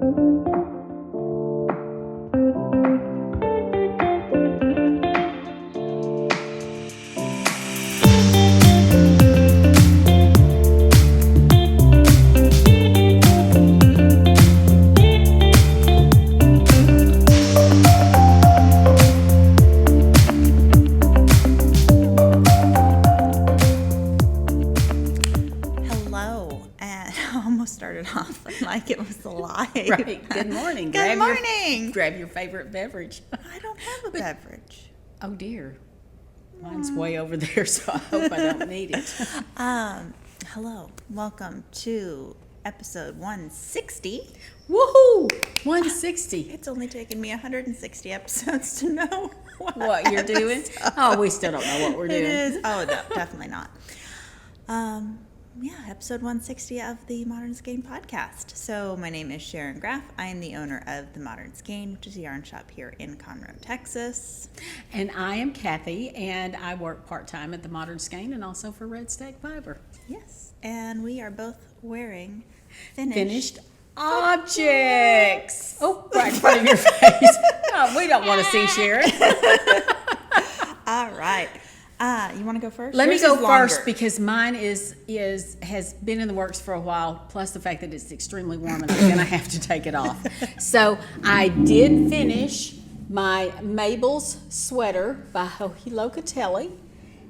Right. Good morning. Good morning. Grab your favorite beverage. I don't have a beverage. Oh dear. Mine's way over there, so I hope I don't need it. Hello. Welcome to episode 160. Woohoo! 160. It's only taken me 160 episodes to know what you're doing. Oh, we still don't know what we're doing. It is. Oh, no, definitely not. Yeah, episode 160 of the Modern Skein podcast. So my name is Sharon Graff. I am the owner of the Modern Skein, which is a yarn shop here in Conroe, Texas. And I am Cathy, and I work part-time at the Modern Skein and also for Red Stake Fiber. Yes, and we are both wearing finished objects. Oh, right in front of your face. Oh, we don't want to see Sharon. All right. You want to go first? Let me go first because mine has been in the works for a while, plus the fact that it's extremely warm and I'm going to have to take it off. So I did finish my Mabel's sweater by Locatelli.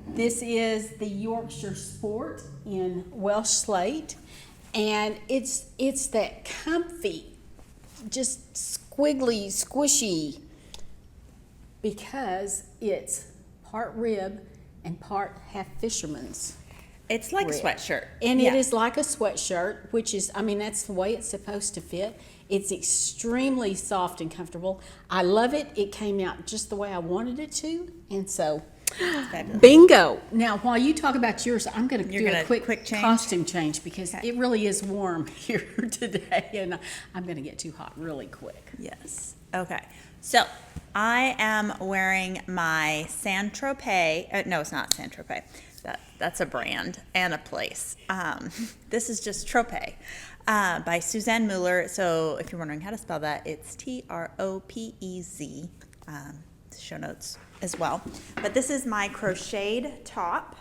This is the Yorkshire Sport in Welsh Slate, and it's that comfy, just squiggly, squishy, because it's part rib and part half fisherman's. It's like rib. A sweatshirt. And it is like a sweatshirt, which is, I mean, that's the way it's supposed to fit. It's extremely soft and comfortable. I love it. It came out just the way I wanted it to. And so, bingo. Now, while you talk about yours, I'm going to do a quick change? costume change because it really is warm here today. And I'm going to get too hot really quick. Yes. Okay. So, I am wearing my Tropez. No, it's not Tropez. That's a brand and a place. This is just Tropez by Susanne Muller. So, if you're wondering how to spell that, it's Tropez. Show notes as well. But this is my crocheted top.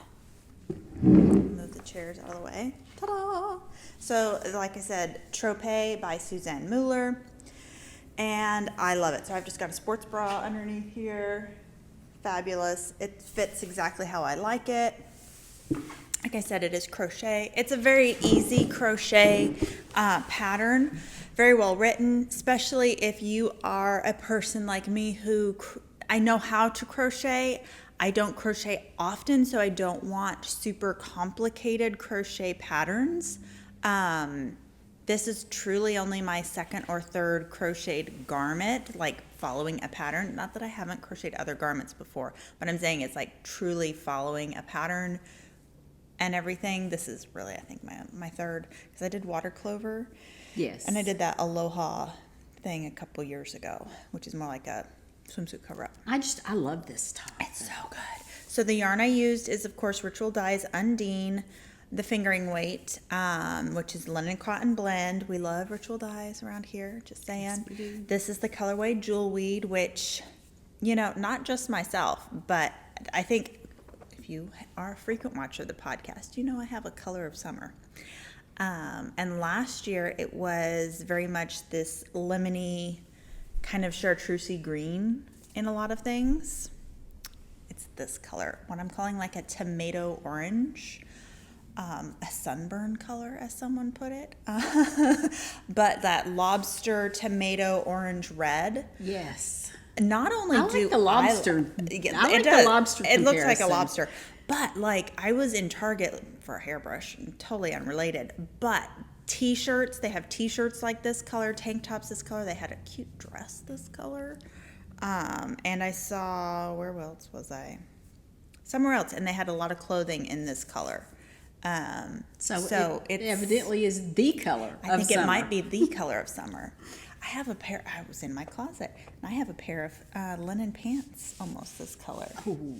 Move the chairs out of the way. Ta-da! So, like I said, Tropez by Susanne Muller. And I love it. So I've just got a sports bra underneath here. Fabulous. It fits exactly how I like it. Like I said, it is crochet. It's a very easy crochet pattern. Very well written, especially if you are a person like me who I know how to crochet. I don't crochet often, so I don't want super complicated crochet patterns. This is truly only my second or third crocheted garment, like following a pattern. Not that I haven't crocheted other garments before, but I'm saying it's like truly following a pattern and everything. This is really, I think, my third, because I did water clover. Yes. And I did that Aloha thing a couple years ago, which is more like a swimsuit cover-up. I love this top. It's so good. So the yarn I used is, of course, Ritual Dyes Undine. The fingering weight, which is linen cotton blend. We love Ritual Dyes around here, just saying. Yes, this is the colorway Jewelweed, which, you know, not just myself, but I think if you are a frequent watcher of the podcast, you know I have a color of summer. And last year it was very much this lemony kind of chartreusey green in a lot of things. It's this color, what I'm calling like a tomato orange. A sunburn color, as someone put it, but that lobster tomato orange red. Yes. Not only I like the lobster. The lobster. It looks like a comparison. lobster, but like I was in Target for a hairbrush, totally unrelated. But T-shirts, they have T-shirts like this color, tank tops this color. They had a cute dress this color, and I saw where else was I? Somewhere else, and they had a lot of clothing in this color. So it evidently is the color of summer. I think it might be the color of summer. I was in my closet, and I have a pair of linen pants almost this color. Ooh.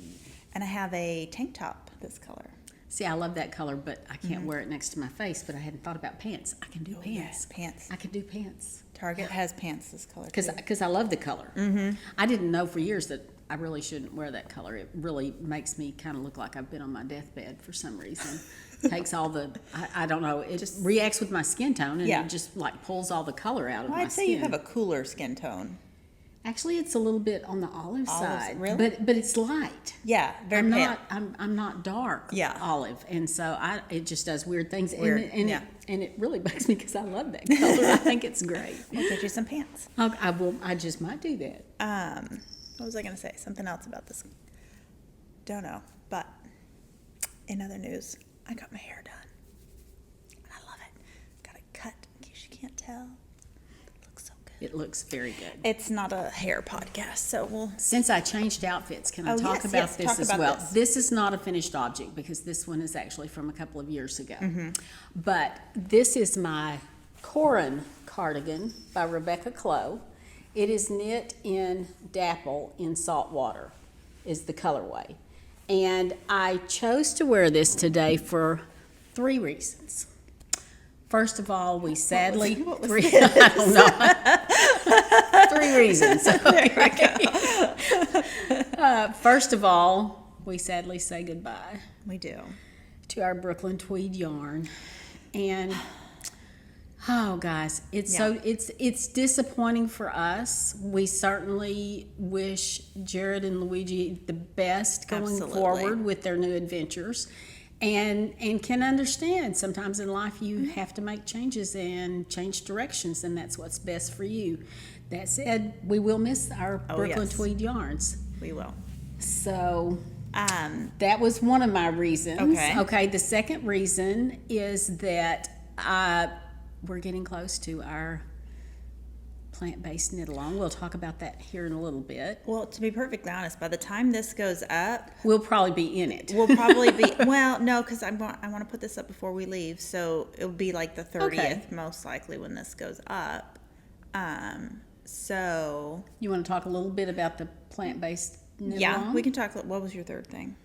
And I have a tank top this color. See, I love that color, but I can't wear it next to my face. But I hadn't thought about pants. I can do pants. Yes, pants. I can do pants. Target has pants this color Because I love the color. Mm-hmm. I didn't know for years that I really shouldn't wear that color. It really makes me kind of look like I've been on my deathbed for some reason. Takes all the, I don't know, it just reacts with my skin tone and it just like pulls all the color out of my skin. I'd say you have a cooler skin tone. Actually, it's a little bit on the olive side. Really? But it's light. Yeah, very pale. I'm not dark olive, and so it just does weird things. Weird, and it really bugs me because I love that color. I think it's great. We'll get you some pants. I will. I just might do that. What was I going to say? Something else about this. Don't know. But in other news, I got my hair done. And I love it. Got it cut, in case you can't tell. It looks so good. It looks very good. It's not a hair podcast, so we'll... Since I changed outfits, can I talk about this as well? This is not a finished object because this one is actually from a couple of years ago. Mm-hmm. But this is my Corin cardigan by Rebecca Clow. It is knit in dapple in salt water, is the colorway. And I chose to wear this today for 3 reasons. First of all, we sadly... What was I don't know. 3 reasons. Okay. First of all, we sadly say goodbye. We do. To our Brooklyn Tweed yarn. And... oh, guys, it's disappointing for us. We certainly wish Jared and Luigi the best going forward with their new adventures, and can understand sometimes in life you have to make changes and change directions, and that's what's best for you. That said, we will miss our Brooklyn Tweed yarns. We will. So that was one of my reasons. Okay. The second reason is that we're getting close to our plant-based knit along. We'll talk about that here in a little bit. Well, to be perfectly honest, by the time this goes up, we'll probably be in it. We'll probably be, well, no, because I want to put this up before we leave, so it'll be like the 30th most likely when this goes up. So you want to talk a little bit about the plant-based knit along? We can talk. What was your third thing?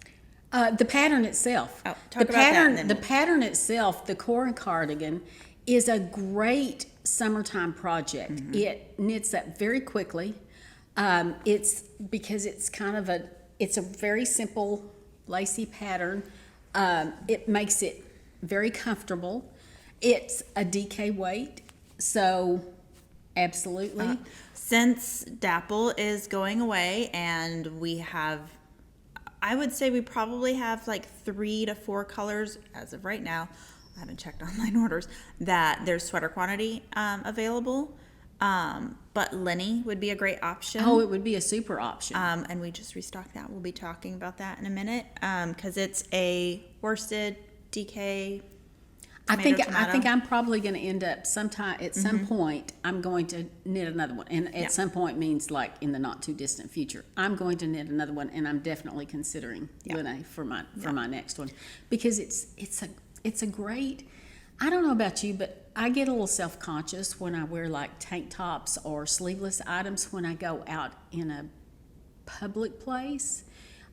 The pattern itself. Oh, talk about that. The pattern itself, the Corin cardigan, is a great summertime project. Mm-hmm. It knits up very quickly. It's because it's it's a very simple lacy pattern. It makes it very comfortable. It's a DK weight, so absolutely. Since Dapple is going away and we have, I would say we probably have like 3 to 4 colors as of right now. I haven't checked online orders, that there's sweater quantity available. But Lenny would be a great option. Oh, it would be a super option. And we just restocked that. We'll be talking about that in a minute. Because it's a worsted DK I think I'm probably going to end up sometime at some point. I'm going to knit another one, and at some point means like in the not too distant future. I'm going to knit another one, and I'm definitely considering Lene for my next one because it's a great. I don't know about you, but I get a little self-conscious when I wear like tank tops or sleeveless items when I go out in a public place.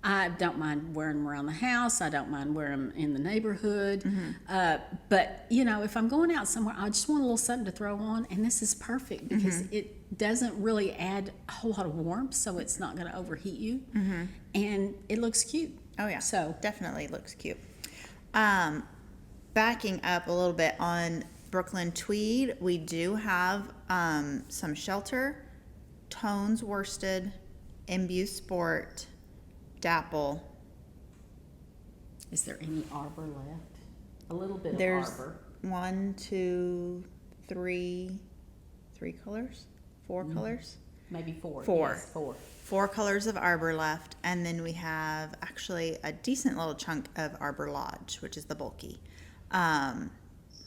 I don't mind wearing them around the house. I don't mind wearing them in the neighborhood. But, if I'm going out somewhere, I just want a little something to throw on. And this is perfect because it doesn't really add a whole lot of warmth, so it's not going to overheat you. And it looks cute. Oh, yeah. So definitely looks cute. Backing up a little bit on Brooklyn Tweed, we do have some shelter, tones worsted, Imbue Sport, Dapple. Is there any arbor left? A little bit There's of arbor. 1, 2, 3 colors? 4 colors? Maybe 4. 4. Yes, 4. 4 colors of arbor left, and then we have actually a decent little chunk of Arbor Lodge, which is the bulky.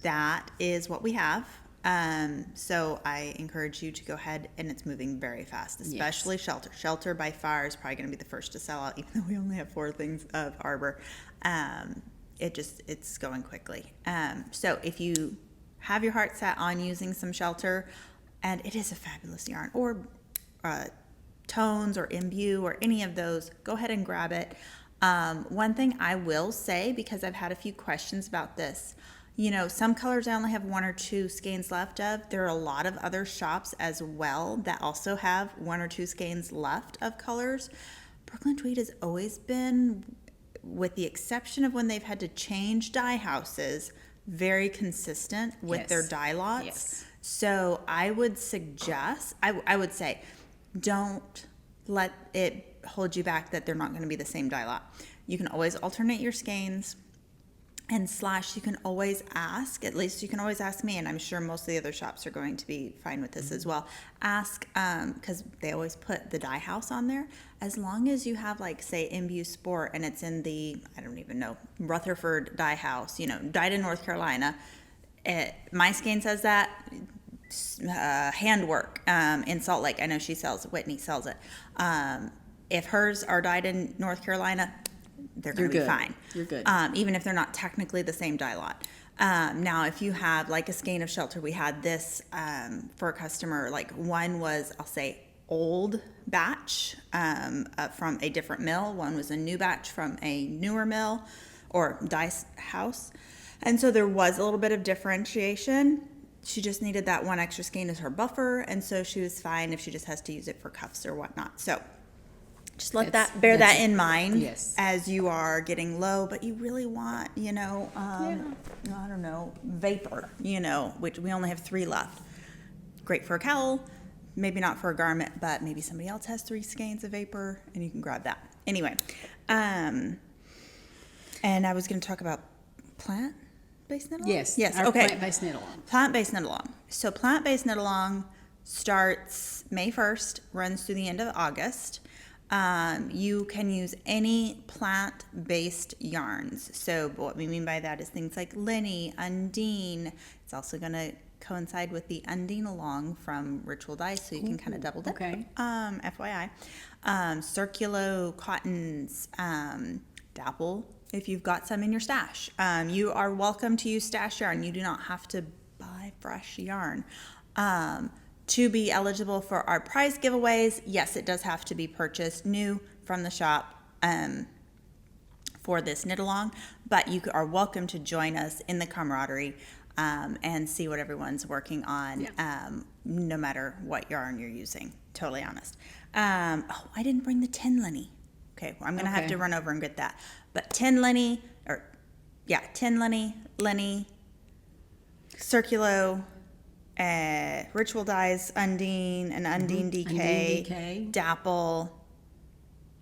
That is what we have. So I encourage you to go ahead, and it's moving very fast, especially Shelter. Shelter by far is probably going to be the first to sell out, even though we only have 4 things of Arbor. It's going quickly. So if you have your heart set on using some Shelter, and it is a fabulous yarn, or tones or Imbue or any of those, go ahead and grab it. One thing I will say, because I've had a few questions about this, you know, some colors I only have 1 or 2 skeins left of. There are a lot of other shops as well that also have 1 or 2 skeins left of colors. Brooklyn Tweed has always been, with the exception of when they've had to change dye houses, very consistent with their dye lots. Yes. So I would suggest, I would say, don't let it hold you back that they're not going to be the same dye lot. You can always alternate your skeins. And / you can always ask, at least you can always ask me, and I'm sure most of the other shops are going to be fine with this as well. Ask, because they always put the dye house on there. As long as you have, like, say, Imbue Sport, and it's in the, I don't even know, Rutherford dye house, you know, dyed in North Carolina. My skein says that. Handwork in Salt Lake. I know she sells it. Whitney sells it. If hers are dyed in North Carolina, they're going to be fine. You're good. Even if they're not technically the same dye lot. Now, if you have like a skein of Shelter, we had this for a customer. Like, one was, I'll say, old batch from a different mill. One was a new batch from a newer mill or dye house. And so there was a little bit of differentiation. She just needed that one extra skein as her buffer, and so she was fine if she just has to use it for cuffs or whatnot. So just bear that in mind as you are getting low, but you really want, you know, I don't know, Vapor, you know, which we only have 3 left. Great for a cowl, maybe not for a garment, but maybe somebody else has 3 skeins of Vapor, and you can grab that. Anyway, and I was going to talk about plant-based knit-along? Yes. Okay. Plant-based knit-along. Plant-based knit-along. So plant-based knit-along starts May 1st, runs through the end of August. You can use any plant-based yarns. So what we mean by that is things like Linny, Undine. It's also going to coincide with the Undine along from Ritual Dye, so you can kind of double dip. Okay. FYI. Circulo cottons, Dapple, if you've got some in your stash. You are welcome to use stash yarn. You do not have to buy fresh yarn. To be eligible for our prize giveaways, yes, it does have to be purchased new from the shop for this knit along, but you are welcome to join us in the camaraderie and see what everyone's working on, no matter what yarn you're using. Totally honest. I didn't bring the Tynn Linny. Okay, well, I'm going to have to run over and get that. But Tynn Linny, Linny, Circulo, Ritual Dyes, Undine, and Undine DK, Dapple.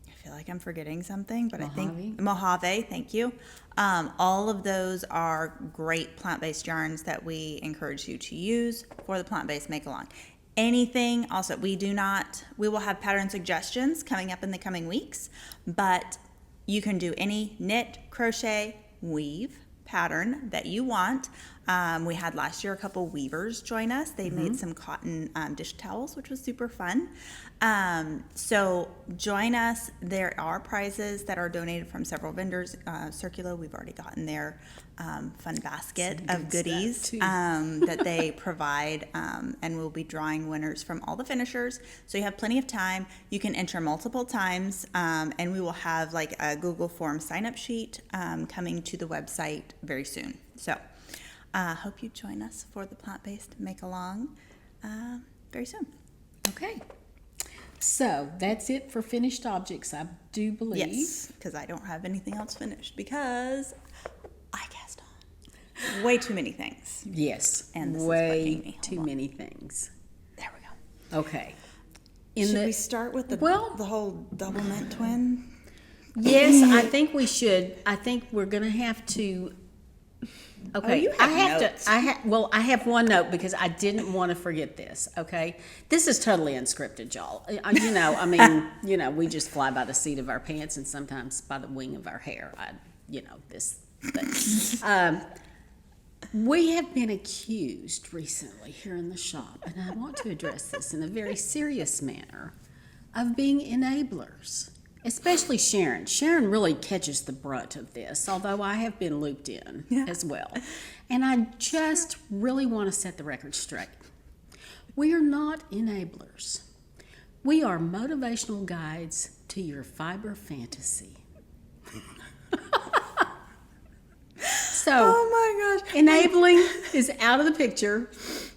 I feel like I'm forgetting something, but Mojave. I think Mojave, thank you. All of those are great plant-based yarns that we encourage you to use for the plant-based make-along. Anything, also, we will have pattern suggestions coming up in the coming weeks, but you can do any knit, crochet, weave pattern that you want. We had last year a couple weavers join us. They made some cotton dish towels, which was super fun. So join us. There are prizes that are donated from several vendors. Circulo, we've already gotten their fun basket of goodies that they provide, and we'll be drawing winners from all the finishers. So you have plenty of time. You can enter multiple times, and we will have like a Google form sign-up sheet coming to the website very soon. So hope you join us for the plant-based make-along very soon. Okay. So that's it for finished objects, I do believe. Yes, because I don't have anything else finished because I cast on way too many things. Yes. And this way is what too many things. There we go. Okay. Should we start with the whole double knit twin? Yes, I think we should. I think we're going to have to. Okay, you have notes. I have one note because I didn't want to forget this. Okay, this is totally unscripted, y'all. We just fly by the seat of our pants and sometimes by the wing of our hair. This thing. We have been accused recently here in the shop, and I want to address this in a very serious manner, of being enablers. Especially Sharon. Sharon really catches the brunt of this, although I have been looped in as well. And I just really want to set the record straight. We are not enablers. We are motivational guides to your fiber fantasy. So, Oh my gosh. enabling is out of the picture.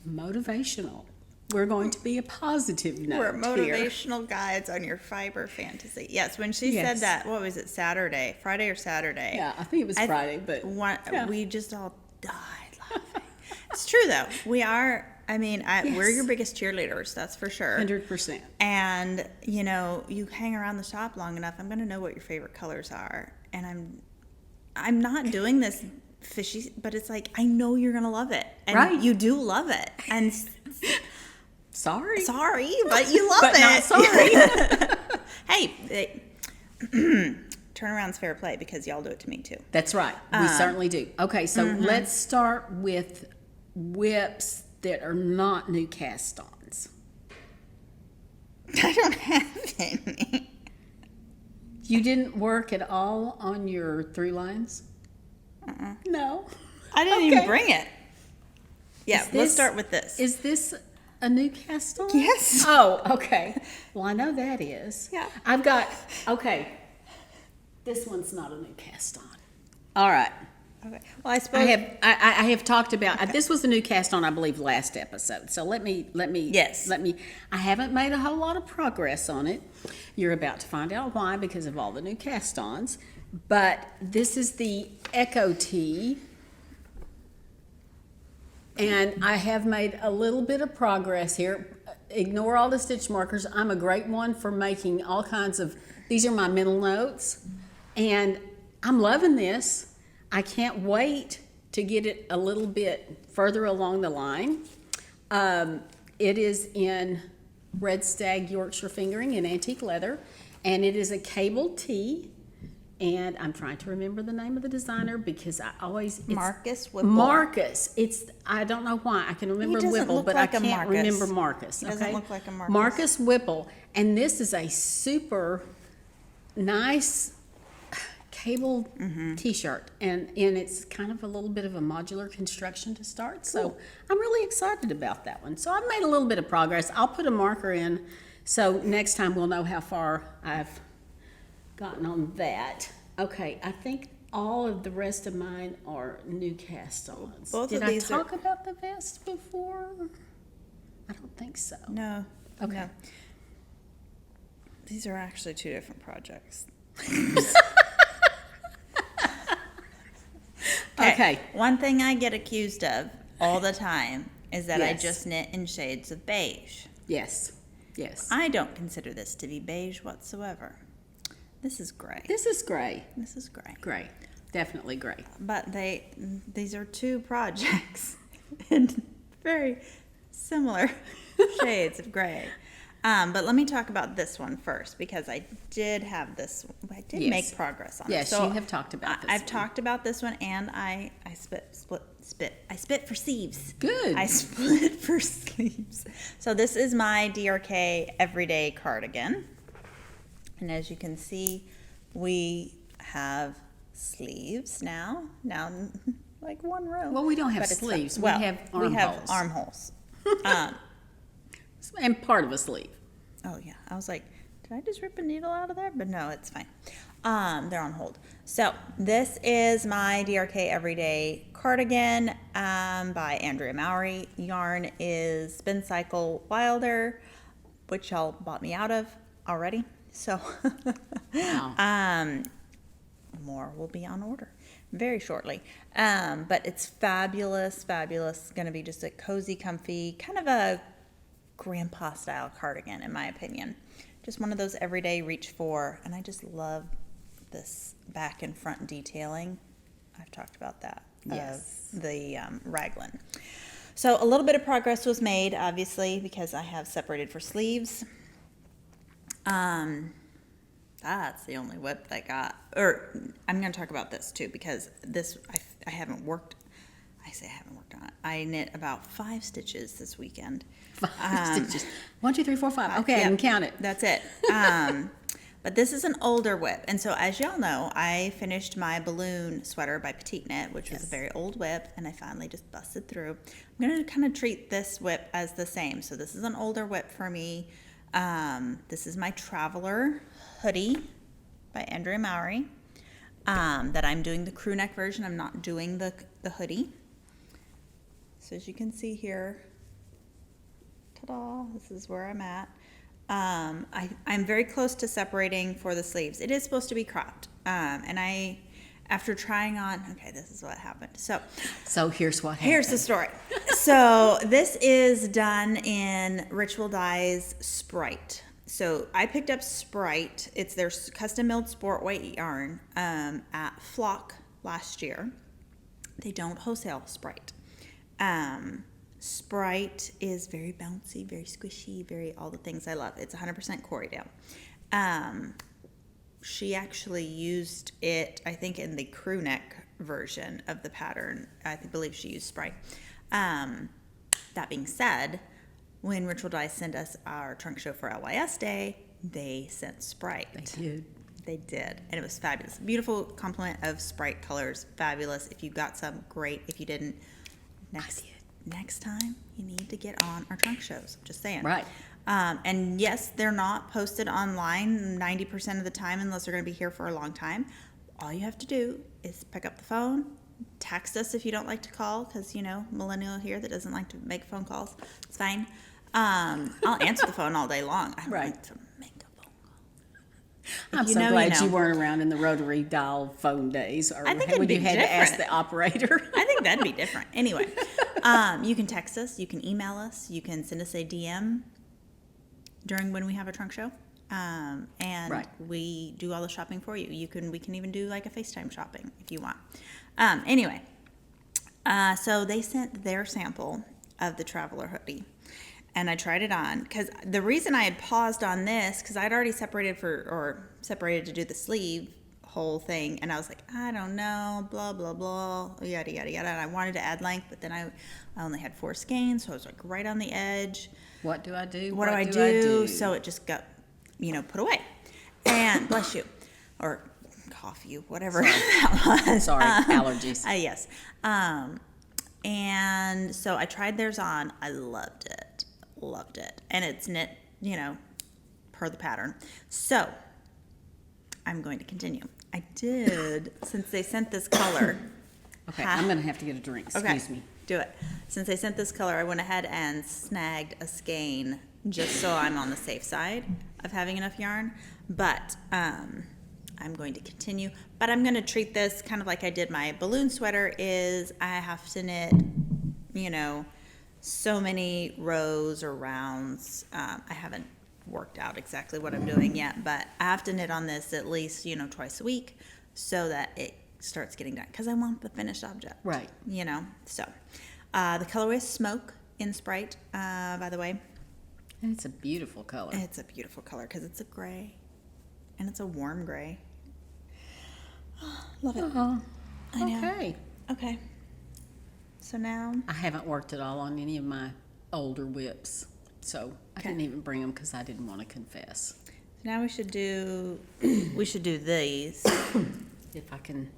Motivational. We're going to be a positive note We're here. motivational guides on your fiber fantasy. Yes, when she Yes. said that, what was it, Friday or Saturday? Yeah, I think it was Friday, but yeah. We just all died laughing. It's true, though. We are, we're your biggest cheerleaders, that's for sure. 100%. And, you hang around the shop long enough, I'm going to know what your favorite colors are. And I'm not doing this fishy, but it's like, I know you're going to love it. And Right. you do love it. And Sorry, but you love but it. not sorry. Hey, turnaround's fair play because y'all do it to me too. That's right. We certainly do. Okay, so let's start with whips that are not new cast-ons. I don't have any. You didn't work at all on your through lines? No. I didn't even bring it. Yeah, Is let's this- start with this. Is this a new cast-on? Yes. Oh, okay. Well, I know that is. Yeah. I've got, okay. This one's not a new cast-on. All right. Okay. Well, I suppose I have talked about this was a new cast on, I believe, last episode. So let me Yes. I haven't made a whole lot of progress on it. You're about to find out why because of all the new cast ons. But this is the Echo Tee. And I have made a little bit of progress here. Ignore all the stitch markers. I'm a great one for making all kinds of, these are my mental notes. And I'm loving this. I can't wait to get it a little bit further along the line. It is in Red Stag Yorkshire fingering in antique leather, and it is a cable tee. And I'm trying to remember the name of the designer because I always Marcus Whipple. Marcus. I don't know why I can remember doesn't Whipple, look but like I a can't Marcus. remember Marcus. He doesn't okay? look like a Marcus. Marcus Whipple, and this is a super nice cable t-shirt, and it's kind of a little bit of a modular construction to start. So I'm really excited about that one. So I've made a little bit of progress. I'll put a marker in, so next time we'll know how far I've gotten on that. Okay, I think all of the rest of mine are new cast-ons. Both Did of I these are- talk about the vest before? I don't think so. No. Okay. No. These are actually two different projects. Okay. One thing I get accused of all the time is that I Yes. just knit in shades of beige. Yes. Yes. I don't consider this to be beige whatsoever. This is gray. This is gray. This is gray. Gray. Definitely gray. But these are two projects in very similar shades of gray. But let me talk about this one first because I did have this. I did Yes. make progress on it. Yes, you have talked about this I've one. talked about this one, and I split for sleeves. Good. I split for sleeves. So this is my DRK Everyday Cardigan, and as you can see, we have sleeves now. Like one row. Well, we don't have But it's sleeves. well, we have we have armholes. armholes. And part of a sleeve. Oh yeah, I was like, did I just rip a needle out of there? But no, it's fine. They're on hold. So this is my DRK Everyday Cardigan by Andrea Mowry. Yarn is Spincycle Wilder, which y'all bought me out of already. So Wow. more will be on order very shortly. But it's fabulous. Going to be just a cozy, comfy, kind of a grandpa style cardigan in my opinion. Just one of those everyday reach for, and I just love this back and front detailing. I've talked about that. Yes. Of the raglan. So a little bit of progress was made, obviously, because I have separated for sleeves. That's the only whip I got. Or I'm going to talk about this too because this I haven't worked. I say I haven't worked on it. I knit about 5 stitches this weekend. 5 stitches. 1, 2, 3, 4, 5. Okay, I Yeah, can count it. That's it. But this is an older whip. And so as y'all know, I finished my balloon sweater by Petite knit, which was a very old whip, and I finally just busted through. I'm going to kind of treat this whip as the same. So this is an older whip for me. This is my Traveler Hoodie by Andrea Mowry. that I'm doing the crew neck version. I'm not doing the hoodie. So as you can see here, ta-da, this is where I'm at. I'm very close to separating for the sleeves. It is supposed to be cropped. And after trying on, okay, this is what happened. So here's what happened. Here's the story. So this is done in Ritual Dye's Sprite. So I picked up Sprite. It's their custom milled sport weight yarn at Flock last year. They don't wholesale Sprite. Sprite is very bouncy, very squishy, very all the things I love. It's 100% Corriedale. She actually used it, I think, in the crew neck version of the pattern. I believe she used Sprite. That being said, when Ritual Dye sent us our trunk show for LYS Day, they sent Sprite. They did. And it was fabulous. Beautiful complement of Sprite colors. Fabulous. If you got some, great. If you didn't, next time you need to get on our trunk shows. Just saying. Right. And yes, they're not posted online 90% of the time unless they're going to be here for a long time. All you have to do is pick up the phone, text us if you don't like to call, because, millennial here that doesn't like to make phone calls. It's fine. I'll answer the phone all day long. I don't like to make a phone call. I'm so glad you weren't around in the rotary dial phone days, or I think when you it'd be had to ask different. the operator. I think that'd be different. Anyway, you can text us, you can email us, you can send us a DM during when we have a trunk show, and we do all the shopping for you. We can even do like a FaceTime shopping if you want. Anyway, so they sent their sample of the Traveler hoodie. And I tried it on because the reason I had paused on this, because I'd already separated to do the sleeve whole thing, and I was like, I don't know, blah blah blah, yada yada yada. And I wanted to add length, but then I only had 4 skeins, so I was like right on the edge. What do I do? What do I do? So it just got, put away. And bless you, or cough you, whatever that was. Sorry, allergies. Yes. And so I tried theirs on. I loved it. And it's knit, per the pattern. So I'm going to continue. I did, since they sent this color. Okay, I'm going to have to get a drink. Excuse me. Do it. Since they sent this color, I went ahead and snagged a skein just so I'm on the safe side of having enough yarn. But I'm going to continue. But I'm going to treat this kind of like I did my balloon sweater. Is I have to knit, so many rows or rounds. I haven't worked out exactly what I'm doing yet, but I have to knit on this at least, twice a week so that it starts getting done, because I want the finished object. Right. So the colorway is Smoke in Sprite, by the way. And it's a beautiful color. It's a beautiful color because it's a gray, and it's a warm gray. Love it. I know. Okay. So now I haven't worked at all on any of my older whips, so I didn't even bring them because I didn't want to confess. Now we should do these. If I can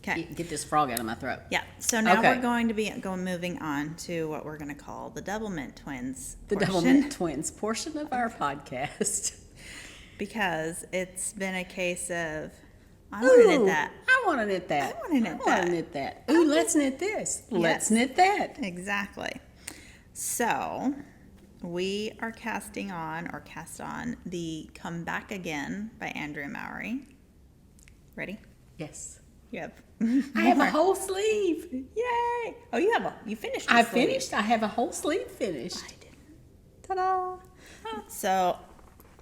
Okay. get this frog out of my throat. Yeah. So now we're going to be moving on to what we're going to call the Double Mint Twins. The Double Mint Twins portion of our podcast. Because it's been a case of, I want to knit that. I want to knit that. I want to knit that. Ooh, let's knit this. Let's knit that. Exactly. So we are cast on the Comebackigan by Andrea Mowry. Ready? Yes. Yep. I have a whole sleeve. Yay! Oh, you finished. I finished. I have a whole sleeve finished. I didn't. Ta-da! So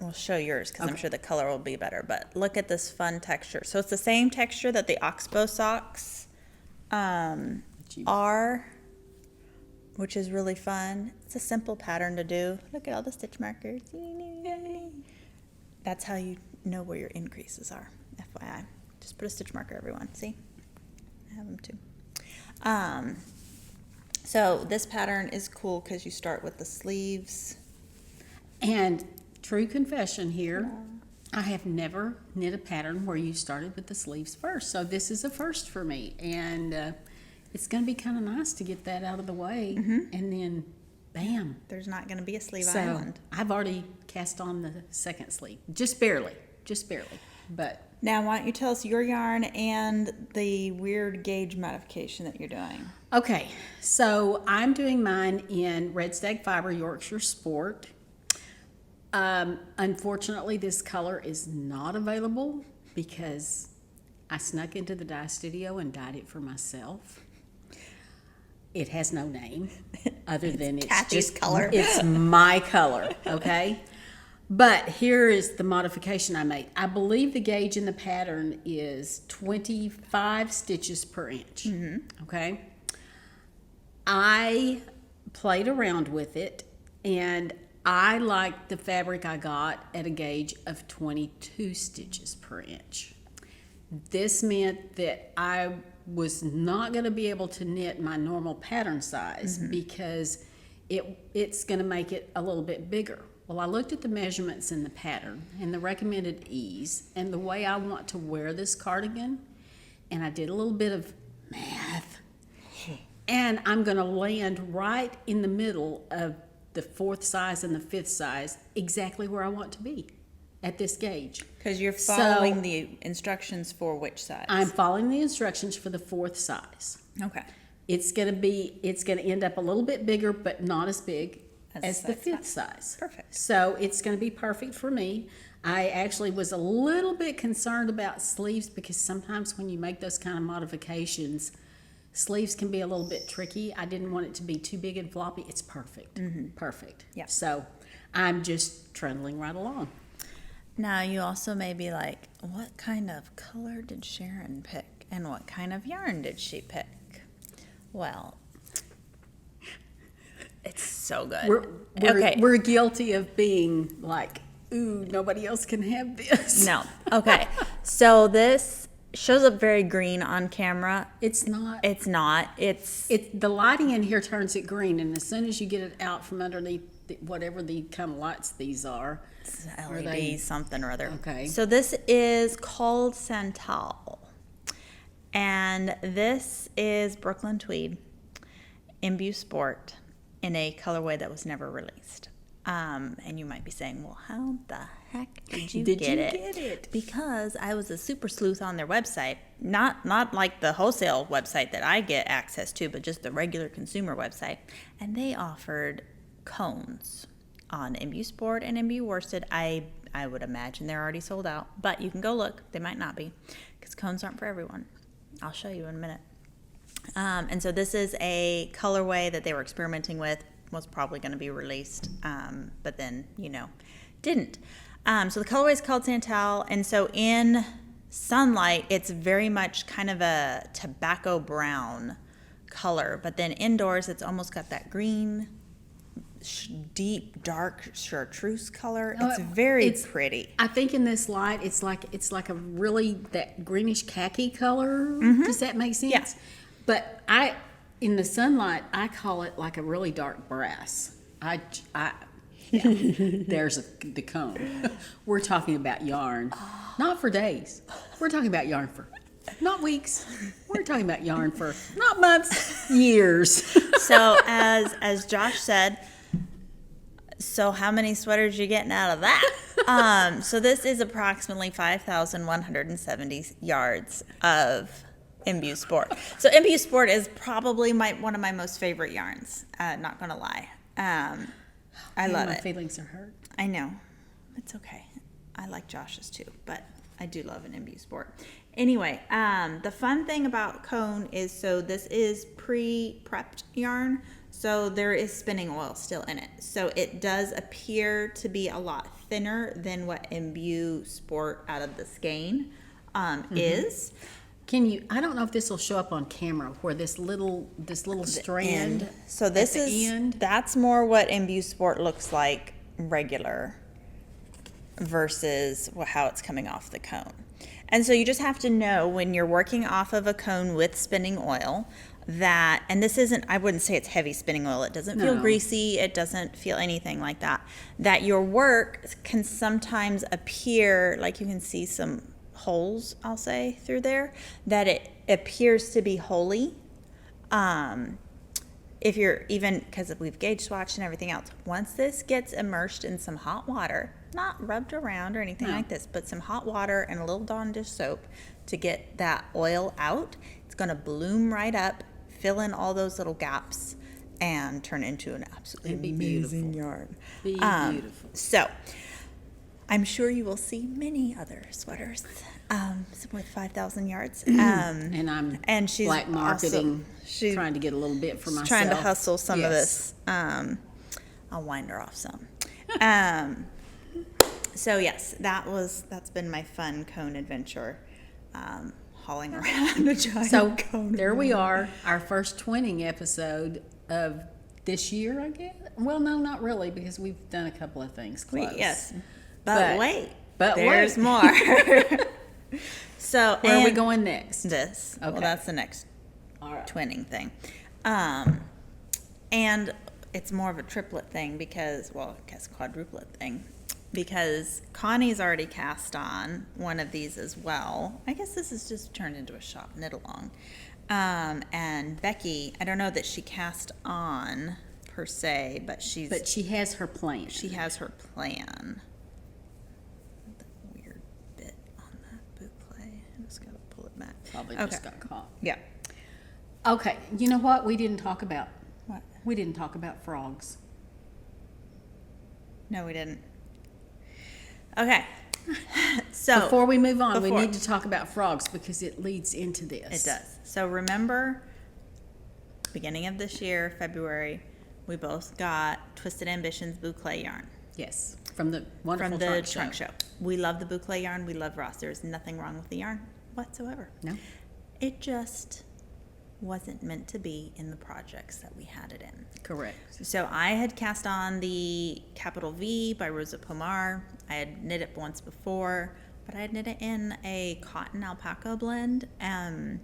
we'll show yours because I'm sure the color will be better. But look at this fun texture. So it's the same texture that the Oxbow socks are, which is really fun. It's a simple pattern to do. Look at all the stitch markers. Yay. That's how you know where your increases are. FYI. Just put a stitch marker, everyone. See? I have them too. So this pattern is cool because you start with the sleeves. And true confession here, I have never knit a pattern where you started with the sleeves first. So this is a first for me. And it's going to be kind of nice to get that out of the way. Mm-hmm. And then, bam. There's not going to be a sleeve island. I've already cast on the second sleeve. Just barely. But Now, why don't you tell us your yarn and the weird gauge modification that you're doing? Okay, so I'm doing mine in Red Stag Fiber Yorkshire Sport. Unfortunately, this color is not available because I snuck into the dye studio and dyed it for myself. It has no name other than it's Cathies just color. It's my color, okay? But here is the modification I made. I believe the gauge in the pattern is 25 stitches per inch, okay? I played around with it, and I liked the fabric I got at a gauge of 22 stitches per inch. This meant that I was not going to be able to knit my normal pattern size because it's going to make it a little bit bigger. Well, I looked at the measurements in the pattern and the recommended ease and the way I want to wear this cardigan, and I did a little bit of math, and I'm going to land right in the middle of the 4th size and the 5th size, exactly where I want to be at this gauge. Because you're following the instructions for which size? I'm following the instructions for the 4th size. Okay. It's going to end up a little bit bigger, but not as big as the 5th size. Perfect. So it's going to be perfect for me. I actually was a little bit concerned about sleeves because sometimes when you make those kind of modifications, sleeves can be a little bit tricky. I didn't want it to be too big and floppy. It's perfect. Perfect. Yeah. So I'm just trundling right along. Now, you also may be like, what kind of color did Sharon pick? And what kind of yarn did she pick? Well, it's so good. We're guilty of being like, ooh, nobody else can have this. No. Okay. So this shows up very green on camera. It's not. It's not. The lighting in here turns it green, and as soon as you get it out from underneath whatever the kind of lights these are, LED something or other. Okay. So this is called Santal. And this is Brooklyn Tweed, Imbue Sport, in a colorway that was never released. And you might be saying, well, how the heck did you get it? Because I was a super sleuth on their website. Not like the wholesale website that I get access to, but just the regular consumer website. And they offered cones on Imbue Sport and Imbue Worsted. I would imagine they're already sold out, but you can go look. They might not be, because cones aren't for everyone. I'll show you in a minute. And so this is a colorway that they were experimenting with, was probably going to be released, but then, didn't. So the colorway is called Santal, and so in sunlight, it's very much kind of a tobacco brown color, but then indoors, it's almost got that green, deep, dark chartreuse color. It's very pretty. I think in this light, it's like a really that greenish khaki color. Does that make sense? Yeah. But in the sunlight, I call it like a really dark brass. There's the cone. We're talking about yarn, not for days. We're talking about yarn for not weeks. We're talking about yarn for not months, years. So as Josh said, so how many sweaters you getting out of that? So this is approximately 5,170 yards of Imbue Sport. So Imbue Sport is probably one of my most favorite yarns. Not gonna lie, I love My it. feelings are hurt. I know, it's okay. I like Josh's too, but I do love an Imbue Sport. Anyway, the fun thing about cone is, so this is pre-prepped yarn. So there is spinning oil still in it. So it does appear to be a lot thinner than what Imbue Sport out of the skein is. Can you? I don't know if this will show up on camera. Where this little strand. End. So this that's more what Imbue Sport looks like regular versus how it's coming off the cone. And so you just have to know when you're working off of a cone with spinning oil that, and this isn't, I wouldn't say it's heavy spinning oil. It doesn't feel greasy. It doesn't feel anything like that. That your work can sometimes appear, like you can see some holes, I'll say, through there, that it appears to be holy. if you're even, because we've gauge swatched and everything else, once this gets immersed in some hot water, not rubbed around or anything like this, but some hot water and a little Dawn dish soap to get that oil out, it's going to bloom right up, fill in all those little gaps, and turn into an absolutely amazing yarn. Be beautiful. So I'm sure you will see many other sweaters with 5,000 yards. And she's black marketing, she's trying to get a little bit for myself. Trying to hustle some of this. I'll wind her off some. So yes, that's been my fun cone adventure, hauling around a giant cone. There we are, our first twinning episode of this year, I guess. Well, no, not really, because we've done a couple of things close. Yes, but wait, there's more. So where are we going next? This. Okay. Well, that's the next twinning thing. And it's more of a triplet thing because, well, I guess quadruplet thing, because Connie's already cast on one of these as well. I guess this is just turned into a shop knit along. And Becky, I don't know that she cast on per se, but she has her plan. She has her plan. The weird bit on that boucle. I just gotta pull it back. Probably just got caught. Yeah. Okay, you know what we didn't talk about? What? We didn't talk about frogs. No, we didn't. Okay. So before we move on, we need to talk about frogs because it leads into this. It does. So remember, beginning of this year, February, we both got Twisted Ambitions boucle yarn. Yes, from the wonderful trunk show. We love the boucle yarn. We love Ross. There's nothing wrong with the yarn whatsoever. No. It just wasn't meant to be in the projects that we had it in. Correct. So I had cast on the Capital V by Rosa Pomar. I had knit it once before, but I had knit it in a cotton alpaca blend. And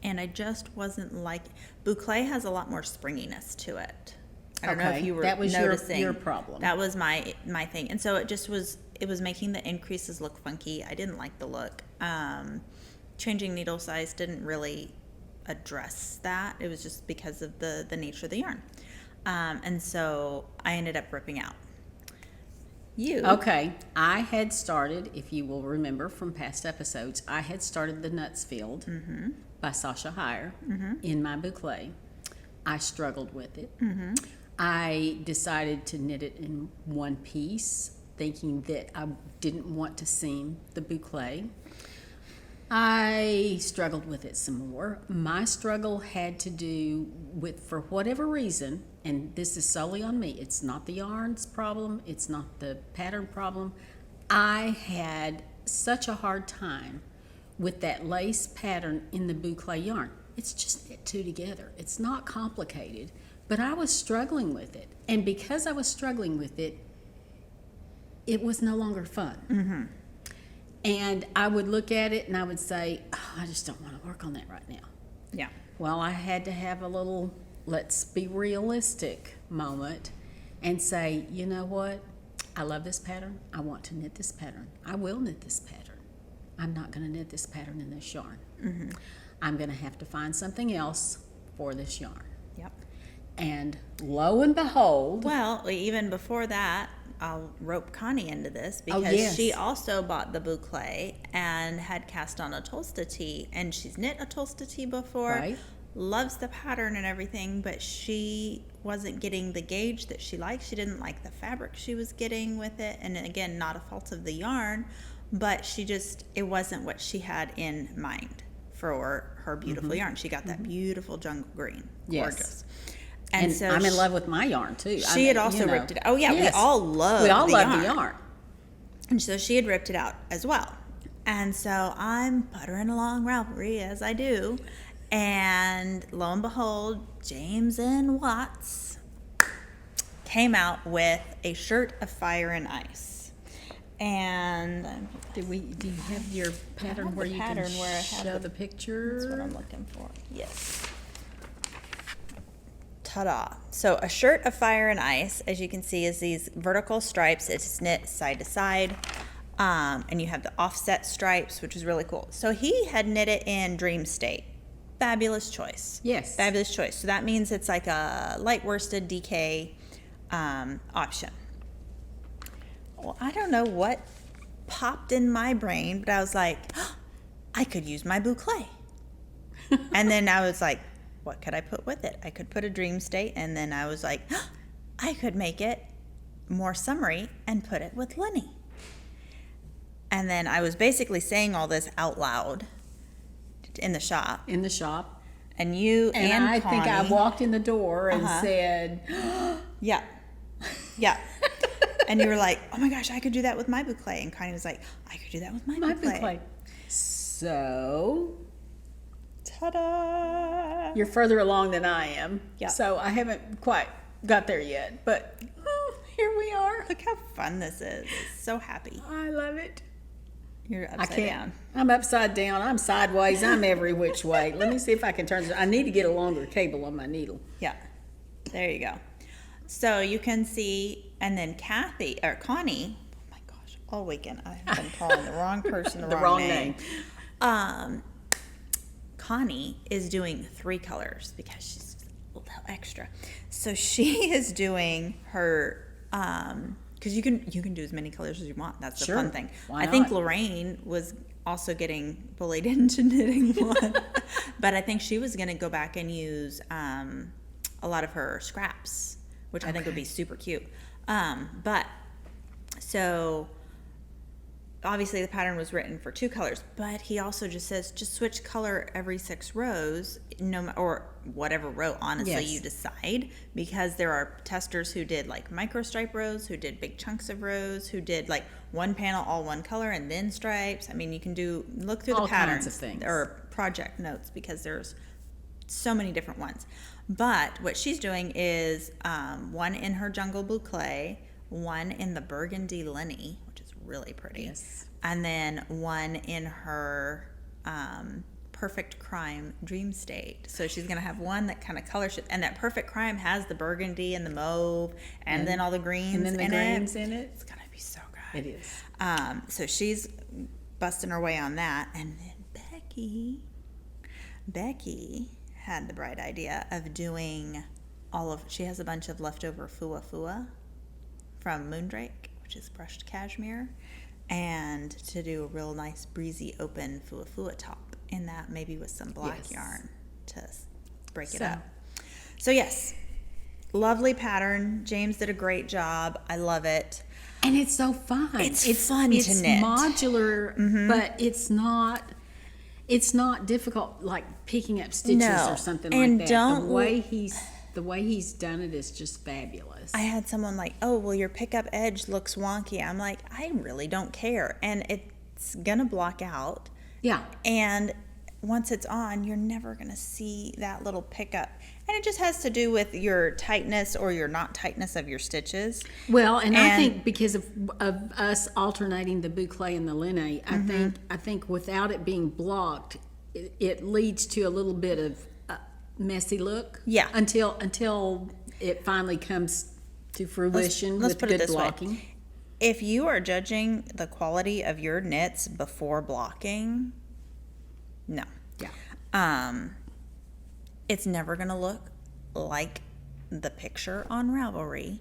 I just wasn't like, boucle has a lot more springiness to it. I don't know if you were noticing. Your problem. That was my thing. And so it was making the increases look funky. I didn't like the look. Changing needle size didn't really address that. It was just because of the nature of the yarn. And so I ended up ripping out. Okay. I had started, if you will remember from past episodes, I had started the Nuts Field by Sasha Heyer in my boucle. I struggled with it. I decided to knit it in one piece, thinking that I didn't want to seam the boucle. I struggled with it some more. My struggle had to do with, for whatever reason, and this is solely on me, it's not the yarn's problem, it's not the pattern problem. I had such a hard time with that lace pattern in the boucle yarn. It's just knit two together. It's not complicated, but I was struggling with it. And because I was struggling with it, it was no longer fun. And I would look at it and I would say, oh, I just don't want to work on that right now. Yeah. Well, I had to have a little, let's be realistic moment and say, you know what? I love this pattern. I want to knit this pattern. I will knit this pattern. I'm not going to knit this pattern in this yarn. I'm going to have to find something else for this yarn. Yep. And lo and behold. Well, even before that, I'll rope Connie into this because she also bought the boucle and had cast on a Tolsta tee, and she's knit a Tolsta tee before. Right. Loves the pattern and everything, but she wasn't getting the gauge that she liked. She didn't like the fabric she was getting with it, and again, not a fault of the yarn, but it wasn't what she had in mind for her beautiful yarn. She got that beautiful jungle green. Gorgeous. And so I'm in love with my yarn too. She had also ripped it out. Oh yeah, we all love the yarn. And so she had ripped it out as well. And so I'm puttering along Ravelry as I do. And lo and behold, James and Watts came out with a shirt of fire and ice. And do you have your pattern where you can show the picture? That's what I'm looking for. Yes. Ta-da. So a shirt of fire and ice, as you can see, is these vertical stripes. It's knit side to side. And you have the offset stripes, which is really cool. So he had knit it in Dream State fabulous choice. Yes. Fabulous choice. So that means it's like a light worsted DK option. Well, I don't know what popped in my brain, but I was like, oh, I could use my boucle. And then I was like, what could I put with it? I could put a dream state, and then I was like, oh, I could make it more summery and put it with Lenny. And then I was basically saying all this out loud in the shop. In the shop. And you and I Connie, think I walked in the door and said, yeah. Yeah. And you were like, oh my gosh, I could do that with my boucle. And Connie was like, I could do that with my boucle. So, ta-da! You're further along than I am. Yeah. So I haven't quite got there yet, but here we are. Look how fun this is. So happy. I love it. You're I upside can't. down. I'm upside down. I'm sideways. I'm every which way. Let me see if I can turn this. I need to get a longer cable on my needle. Yeah. There you go. So you can see, and then Connie, oh my gosh, all weekend I've been calling the wrong person the wrong name. Connie is doing 3 colors because she's a little extra. So she is doing her, because you can do as many colors as you want. That's the Sure. fun thing. Why I think not? Lorraine was also getting bullied into knitting one, but I think she was going to go back and use a lot of her scraps, which I think would be super cute. But so obviously the pattern was written for 2 colors, but he also just says just switch color every 6 rows, or whatever row honestly Yes. you decide, because there are testers who did like micro stripe rows, who did big chunks of rows, who did like one panel all one color and then stripes. I mean, you can look through All the patterns kinds of things. or project notes, because there's so many different ones. But what she's doing is one in her jungle boucle, one in the burgundy Lenny, which is really pretty. Yes. And then one in her perfect crime dream state. So she's going to have one that kind of color shift. And that perfect crime has the burgundy and the mauve and then all the greens And then the in greens it. in it. It's going to be so good. It is. So she's busting her way on that. And then Becky had the bright idea of doing she has a bunch of leftover fua from Moondrake, which is brushed cashmere, and to do a real nice breezy open fua top in that, maybe with some black Yes. yarn to break it up. So yes, lovely pattern. James did a great job. I love it. And it's so fun. It's fun to knit. It's modular, but it's not difficult like picking up stitches No. or something And like that. don't- The way he's done it is just fabulous. I had someone like, oh, well, your pickup edge looks wonky. I'm like, I really don't care. And it's going to block out. Yeah. And once it's on, you're never going to see that little pickup. And it just has to do with your tightness or your not tightness of your stitches. Well, and I think because of us alternating the boucle and the linne, I think without it being blocked, it leads to a little bit of messy look. Yeah. Until it finally comes to fruition Let's with put it good this way. blocking. If you are judging the quality of your knits before blocking, no. Yeah. It's never going to look like the picture on Ravelry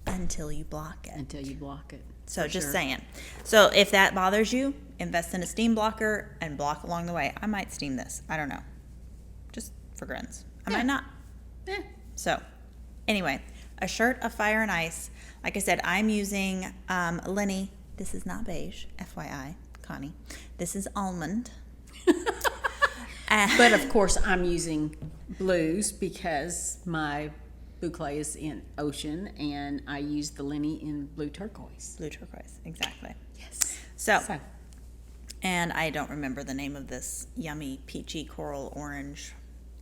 until you block it. Until you block it. So For just sure. saying. So if that bothers you, invest in a steam blocker and block along the way. I might steam this. I don't know. Just for grins. I might not. Eh. So anyway, a shirt of Fire and Ice. Like I said, I'm using Lenny. This is not beige, FYI, Connie. This is Almond. But of course, I'm using blues because my boucle is in ocean, and I use the linne in blue turquoise. Blue turquoise, exactly. Yes. So, and I don't remember the name of this yummy peachy coral orange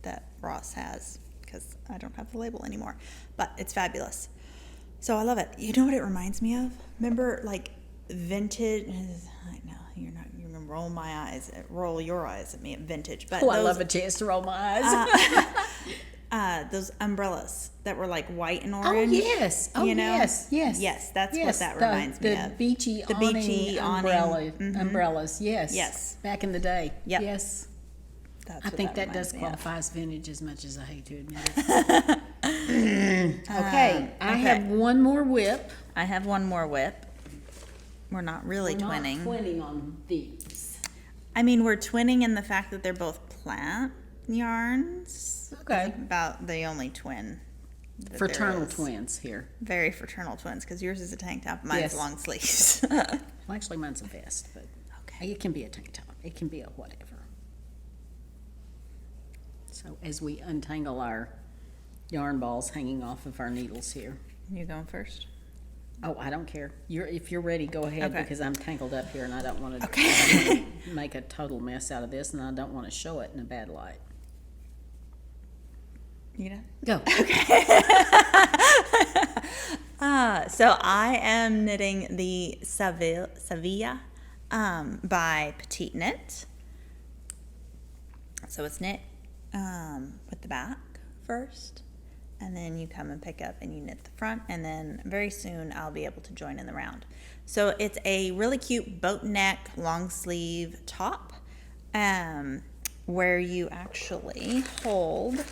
that Ross has because I don't have the label anymore, but it's fabulous. So I love it. You know what it reminds me of? Remember like vintage, I know you're gonna roll your eyes at me at vintage, but I love a chance to roll my eyes. those umbrellas that were like white and orange. Yes. Oh, you know? yes. Yes, that's what that reminds me of. The beachy awning awning. umbrellas. Yes. Yes. Back in the day. Yep. Yes. That's I what think that reminds does me of. qualify as vintage, as much as I hate to admit it. Okay, I have one more whip. I have one more whip. We're not really We're not twinning. twinning on these. I mean, we're twinning in the fact that they're both plant yarns. Okay. That's about the only twin. That there Fraternal is. twins here. Very fraternal twins, because yours is a tank top, mine's Yes. long sleeves. Well, actually, mine's a vest, but Okay. it can be a tank top. It can be a whatever. So as we untangle our yarn balls hanging off of our needles here. You going first? Oh, I don't care. If you're ready, go ahead, Okay. because I'm tangled up here and I don't want to make a total mess out of this, and I don't want to show it in a bad light. You done? Go. So I am knitting the Sevilla by Petite Knit. So it's knit with the back first, and then you come and pick up and you knit the front, and then very soon I'll be able to join in the round. So it's a really cute boat neck long sleeve top where you actually hold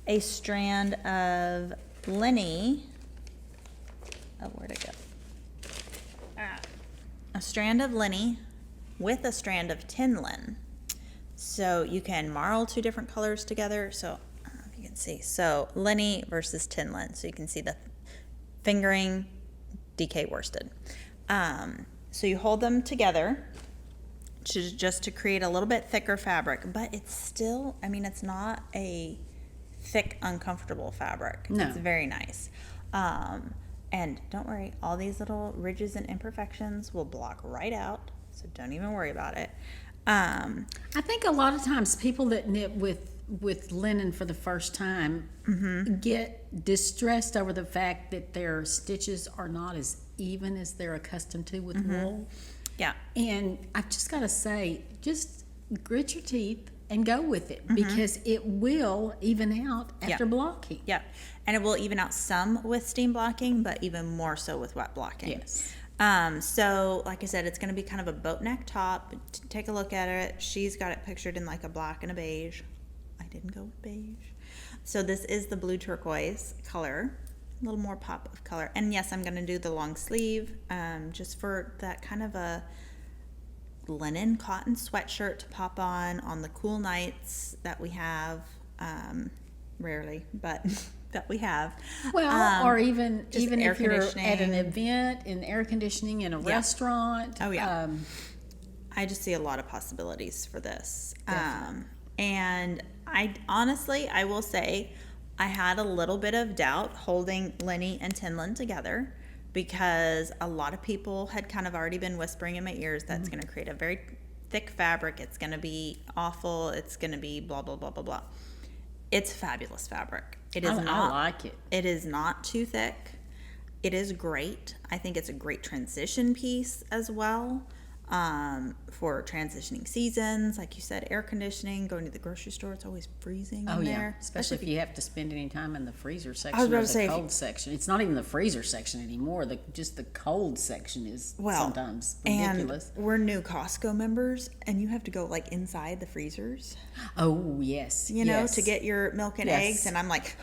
a strand of linny. Oh, where'd it go? A strand of linny with a strand of Tynn. So you can marl two different colors together. So I don't know if you can see. So linny versus Tynn. So you can see the fingering DK worsted. So you hold them together just to create a little bit thicker fabric, but it's still, I mean, it's not a thick, uncomfortable fabric. No. It's very nice. And don't worry, all these little ridges and imperfections will block right out, so don't even worry about it. I think a lot of times people that knit with linen for the first time get distressed over the fact that their stitches are not as even as they're accustomed to with wool. Yeah. And I've just got to say, just grit your teeth and go with it, because it will even out after blocking. Yeah, and it will even out some with steam blocking, but even more so with wet blocking. Yes. So like I said, it's going to be kind of a boat neck top. Take a look at it. She's got it pictured in like a black and a beige. I didn't go with beige. So this is the blue turquoise color, a little more pop of color. And yes, I'm going to do the long sleeve just for that kind of a linen cotton sweatshirt to pop on the cool nights that we have, rarely, but that we have. Well, or even air if you're conditioning. at an event in air conditioning in a restaurant. Oh, yeah. I just see a lot of possibilities for this. And I honestly, I will say, I had a little bit of doubt holding Linny and Tynn together, because a lot of people had kind of already been whispering in my ears that's going to create a very thick fabric. It's going to be awful. It's going to be blah, blah, blah, blah, blah. It's fabulous fabric. It is I not. like it. It is not too thick. It is great. I think it's a great transition piece as well, for transitioning seasons. Like you said, air conditioning, going to the grocery store, it's always freezing in there. Especially if you have to spend any time in the freezer section was about or to say, the cold section. It's not even the freezer section anymore. Just the cold section is sometimes ridiculous. And we're new Costco members, and you have to go like inside the freezers, Oh, yes. you know, yes. to get your milk and Yes. eggs. And I'm like,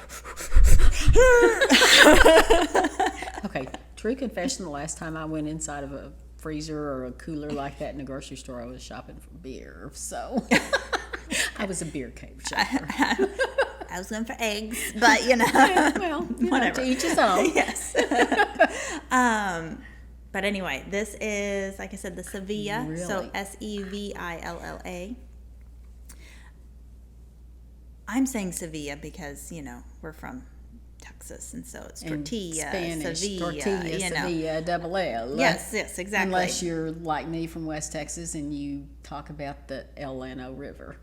Okay, true confession, the last time I went inside of a freezer or a cooler like that in a grocery store, I was shopping for beer. So I was a beer cave shopper. I was going for eggs, but you know, Well, whatever. To each his own. Yes. But anyway, this is, like I said, the Sevilla. So Really? Sevilla. I'm saying Sevilla because, you know, we're from Texas, and so it's And tortilla, Spanish, Sevilla, tortilla, you know. Sevilla, double L. Yes, exactly. Unless you're like me from West Texas and you talk about the El Llano River.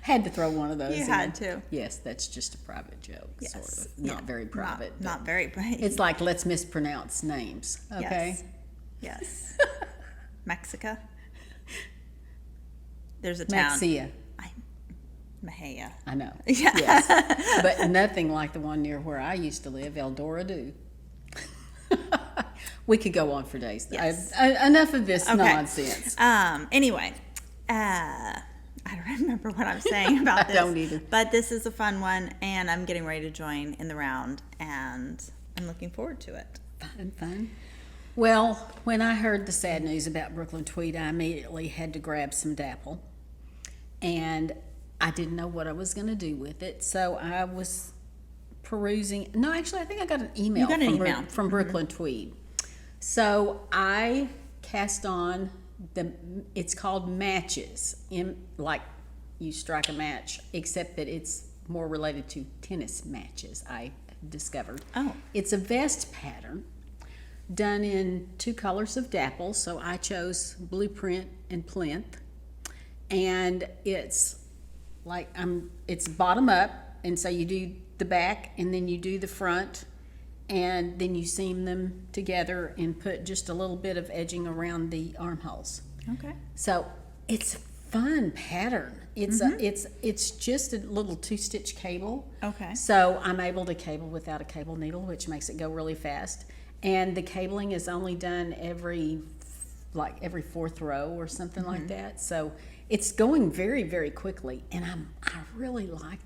Had to throw one of those You in. had to. Yes, that's just a private joke, Yes. sort of. Yeah. Not very private. but Not very private. It's like, let's mispronounce names, okay? Yes. Mexico. There's a town. Maxia. Mahia. I know. Yeah. Yes. But nothing like the one near where I used to live, El Dorado. We could go on for days. Yes. Enough of this Okay. nonsense. Anyway, I don't remember what I'm saying about this. I don't either. But this is a fun one, and I'm getting ready to join in the round, and I'm looking forward to it. Fun. Well, when I heard the sad news about Brooklyn Tweed, I immediately had to grab some dapple. And I didn't know what I was going to do with it, so I was perusing. No, actually, I think I got an email, from Brooklyn Tweed. So I cast on it's called matches, like you strike a match, except that it's more related to tennis matches, I discovered. Oh. It's a vest pattern done in 2 colors of dapple, so I chose Blueprint and Plinth. And it's like it's bottom up, and so you do the back and then you do the front, and then you seam them together and put just a little bit of edging around the armholes. Okay. So it's a fun pattern. It's just a little 2-stitch cable. Okay. So I'm able to cable without a cable needle, which makes it go really fast. And the cabling is only done every 4th row or something like that. So it's going very, very quickly, and I really like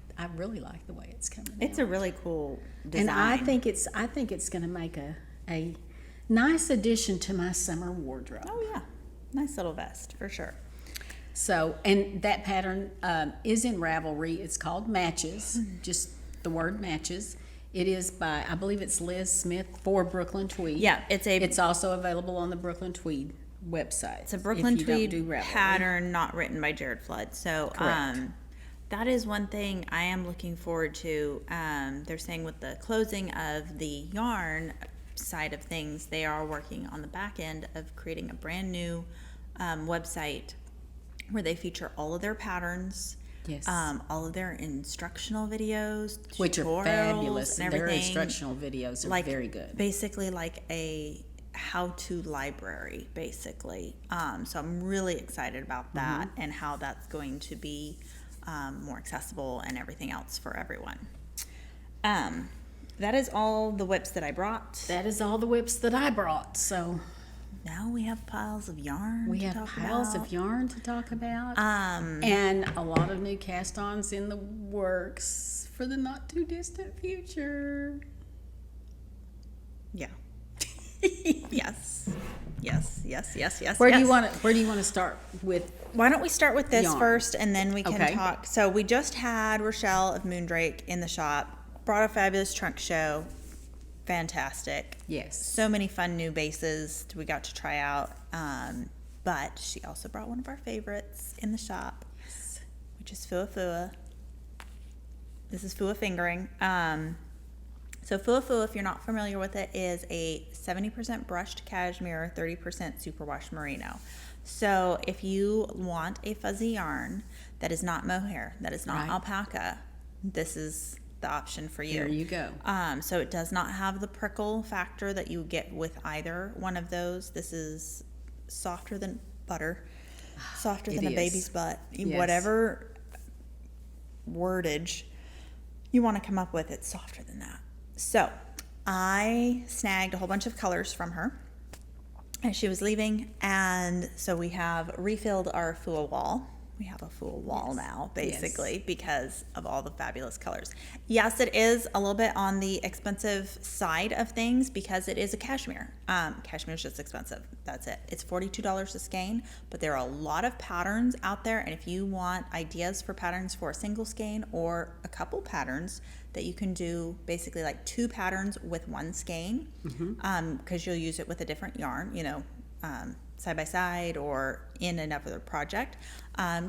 the way it's coming out. It's a really cool design. And I think it's going to make a nice addition to my summer wardrobe. Oh yeah, nice little vest for sure. So, and that pattern is in Ravelry. It's called Matches, just the word Matches. It is by, I believe it's Liz Smith for Brooklyn Tweed. Yeah, it's also available on the Brooklyn Tweed website. It's a Brooklyn Tweed pattern, not written by Jared Flood. So that is one thing I am looking forward to. They're saying with the closing of the yarn side of things, they are working on the back end of creating a brand new website where they feature all of their patterns. Yes. All of their instructional videos, which are fabulous. And everything. Their instructional videos are very good. Basically like a how-to library, basically. So I'm really excited about that and how that's going to be more accessible and everything else for everyone. That is all the whips that I brought. That is all the whips that I brought. So now we have piles of yarn. Of yarn to talk about. And a lot of new cast-ons in the works for the not too distant future. Yeah. Yes. Where do you want to start with? Why don't we start with this yarn first, and then we can talk. So we just had Rochelle of Moondrake in the shop. Brought a fabulous trunk show. Fantastic. Yes. So many fun new bases we got to try out. But she also brought one of our favorites in the shop, which is Fua Fua. This is Fua Fingering. So Fua Fua, if you're not familiar with it, is a 70% brushed cashmere, 30% superwash merino. So if you want a fuzzy yarn that is not mohair, that is not alpaca, this is the option for you. There you go. So it does not have the prickle factor that you get with either one of those. This is softer than butter, softer than a baby's butt. Yes. Whatever wordage you want to come up with, it's softer than that. So I snagged a whole bunch of colors from her as she was leaving, and so we have refilled our Fua wall. We have a full wall now, basically, because of all the fabulous colors. Yes, it is a little bit on the expensive side of things because it is a cashmere. Cashmere is just expensive. That's it. It's $42 a skein, but there are a lot of patterns out there, and if you want ideas for patterns for a single skein or a couple patterns that you can do, basically like 2 patterns with 1 skein, because you'll use it with a different yarn, side by side or in another project,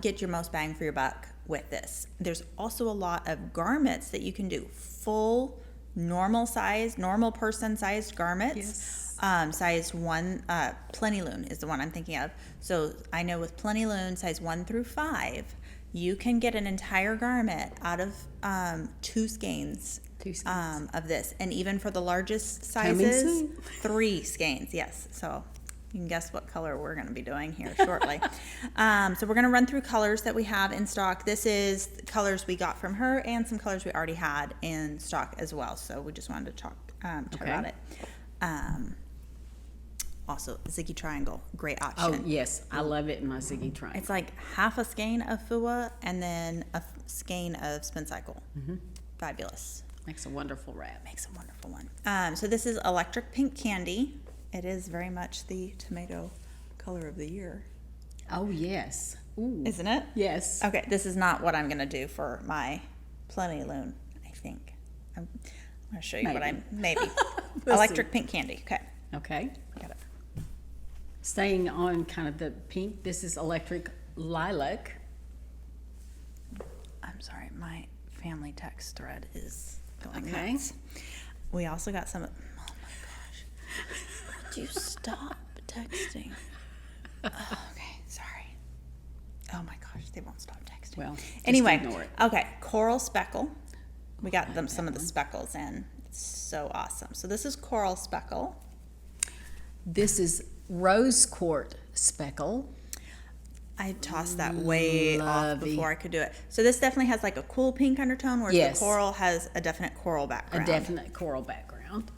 get your most bang for your buck with this. There's also a lot of garments that you can do, full normal person sized garments. Size 1, Plenty Loon is the one I'm thinking of. So I know with Plenty Loon size 1 through 5, you can get an entire garment out of 2 skeins. Of this, and even for the largest sizes, 3 skeins. Yes, so you can guess what color we're going to be doing here shortly. So we're going to run through colors that we have in stock. This is colors we got from her and some colors we already had in stock as well. So we just wanted to talk about it. Also, Ziggy Triangle, great Oh, option. yes, I love it in my Ziggy triangle. It's like half a skein of Fua and then a skein of Spincycle. Fabulous. Makes a wonderful wrap. Makes a wonderful one. So this is Electric Pink Candy. It is very much the tomato color of the year. Oh, yes. Ooh. Isn't it? Yes. Okay, this is not what I'm going to do for my Plenilune, I think. I'm going to show you what I'm, maybe. Electric Pink Candy. Okay. Okay. Got it. Staying on kind of the pink, this is Electric Lilac. I'm sorry, my family text thread is going Okay. nuts. We also got some, oh my gosh. Would you stop texting? Oh, okay, sorry. Oh my gosh, they won't stop texting. Well, just anyway, ignore it. okay, Coral Speckle. We got them some of the speckles in. It's so awesome. So this is Coral Speckle. This is Rose Quartz Speckle. I tossed that way off Lovely. before I could do it. So this definitely has like a cool pink undertone, whereas Yes. the coral has a definite coral background. A definite coral background.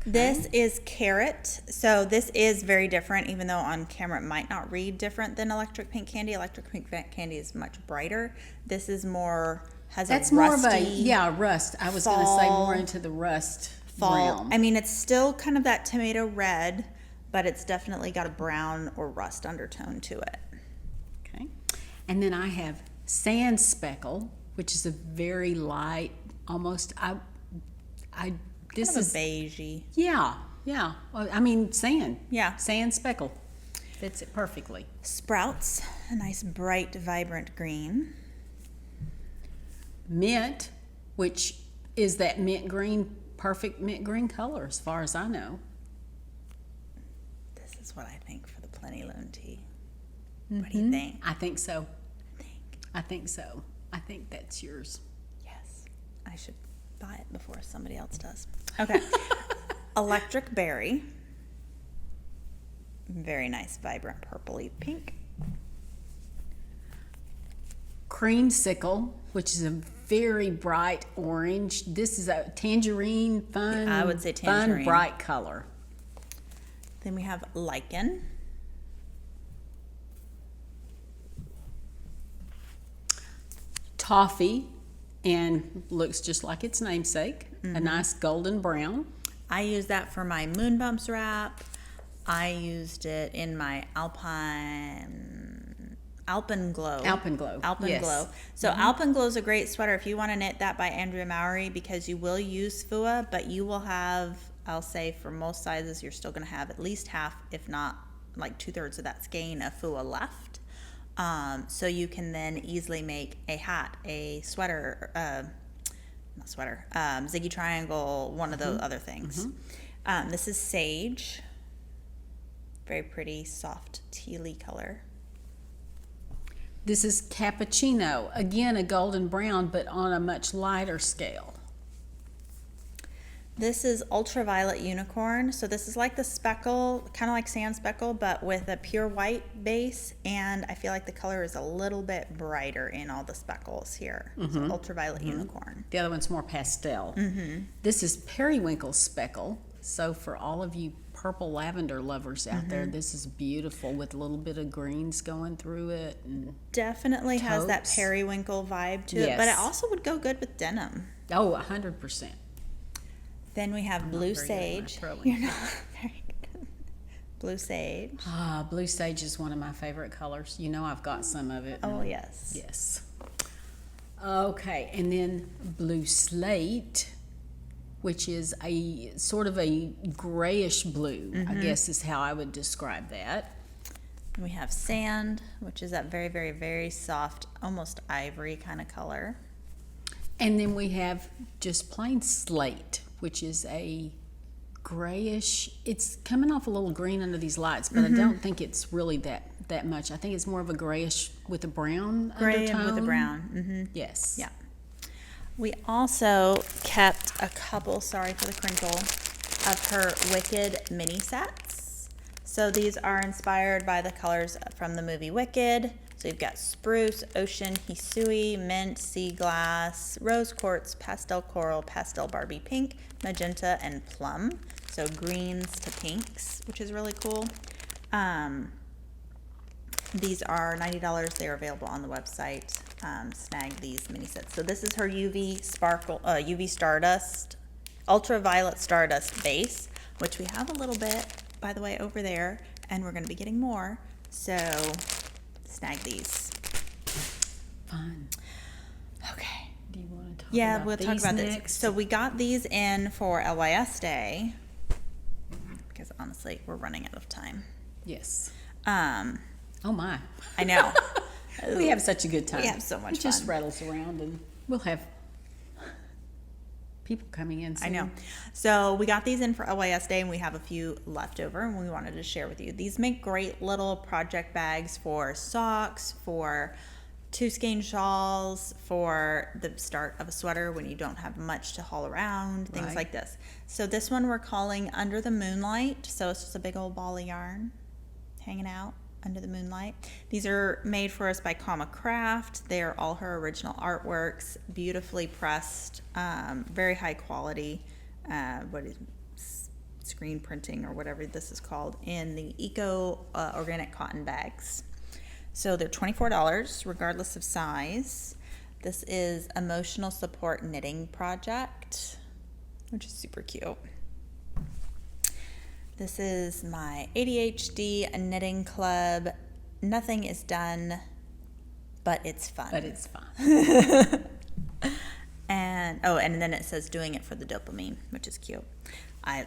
This is Carrot. So this is very different, even though on camera it might not read different than Electric Pink Candy. Electric Pink Candy is much brighter. This is more, has That's a more rusty of a, yeah, rust. I was going to say more into the rust fall. realm. I mean, it's still kind of that tomato red, but it's definitely got a brown or rust undertone to it. Okay. And then I have Sand Speckle, which is a very light, almost, this Kind of is, a beigey. yeah. Well, I mean, sand. Yeah. Sand Speckle. Fits it perfectly. Sprouts, a nice bright, vibrant green. Mint, which is that mint green, perfect mint green color as far as I know. This is what I think for the Plenilune tea. What do you think? I think so. I think so. I think that's yours. Yes. I should buy it before somebody else does. Okay. Electric Berry. Very nice, vibrant purpley pink. Creamsicle, which is a very bright orange. This is a tangerine, fun. I would say tangerine. Fun, bright color. Then we have Lichen. Toffee, and looks just like its namesake. A nice golden brown. I use that for my Moon Bumps wrap. I used it in my Alpenglow. Yes. So Alpenglow is a great sweater if you want to knit that by Andrea Mowry, because you will use Fua, but you will have, I'll say for most sizes, you're still going to have at least half, if not like 2/3 of that skein of Fua left. So you can then easily make a hat, a sweater, not sweater, Ziggy Triangle, one of those other things. This is Sage. Very pretty, soft, tealy color. This is Cappuccino. Again, a golden brown, but on a much lighter scale. This is Ultraviolet Unicorn. So this is like the speckle, kind of like Sand Speckle, but with a pure white base. And I feel like the color is a little bit brighter in all the speckles here. So Ultraviolet Unicorn. The other one's more pastel. This is Periwinkle Speckle. So for all of you purple lavender lovers out there, this is beautiful with a little bit of greens going through it. And Definitely has that Taupes. periwinkle vibe to it, but it also would go good with denim. oh, 100%. Then we have Blue very good at my Sage. throwing. You're not very good. Blue Sage. Ah, blue sage is one of my favorite colors. You know I've got some of it. Oh, yes. Yes. Okay, and then Blue Slate, which is a sort of a grayish blue, I guess is how I would describe that. And we have Sand, which is that very, very, very soft, almost ivory kind of color. And then we have just plain Slate, which is a grayish, it's coming off a little green under these lights, but I don't think it's really that much. I think it's more of a grayish with a brown Gray undertone. and with a brown. Yes. Yeah. We also kept a couple, sorry for the crinkle, of her Wicked mini sets. So these are inspired by the colors from the movie Wicked. So you've got spruce, ocean, hisui, mint, sea glass, rose quartz, pastel coral, pastel Barbie pink, magenta, and plum. So greens to pinks, which is really cool. These are $90. They're available on the website. Snag these mini sets. So this is her UV Sparkle, UV Stardust, Ultraviolet Stardust base, which we have a little bit, by the way, over there, and we're going to be getting more. So snag these. Fun. Okay. Do you want to talk Yeah, about we'll talk these about next? this. So we got these in for LYS Day because honestly, we're running out of time. Yes. Oh my. I know. We have such a good time. We have so much It just fun. rattles around, and we'll have people coming in soon. I know. So we got these in for LYS Day, and we have a few left over, and we wanted to share with you. These make great little project bags for socks, for two skein shawls, for the start of a sweater when you don't have much to haul around, things Right. like this. So this one we're calling Under the Moonlight. So it's just a big old ball of yarn hanging out under the moonlight. These are made for us by Comma Craft. They are all her original artworks, beautifully pressed, very high quality. Screen printing or whatever this is called in the eco organic cotton bags. So they're $24 regardless of size. This is Emotional Support Knitting Project, which is super cute. This is my ADHD knitting club. Nothing is done, but it's fun. But it's fun. And then it says doing it for the dopamine, which is cute.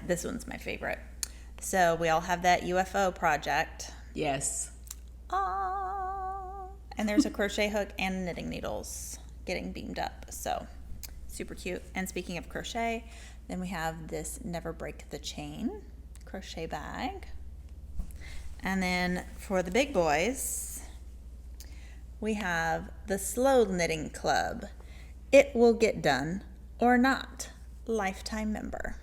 This one's my favorite. So we all have that UFO project. Yes. Aww. And there's a crochet hook and knitting needles getting beamed up. So super cute. And speaking of crochet, then we have this Never Break the Chain crochet bag. And then for the big boys, we have the Slow Knitting Club. It will get done or not. Lifetime member.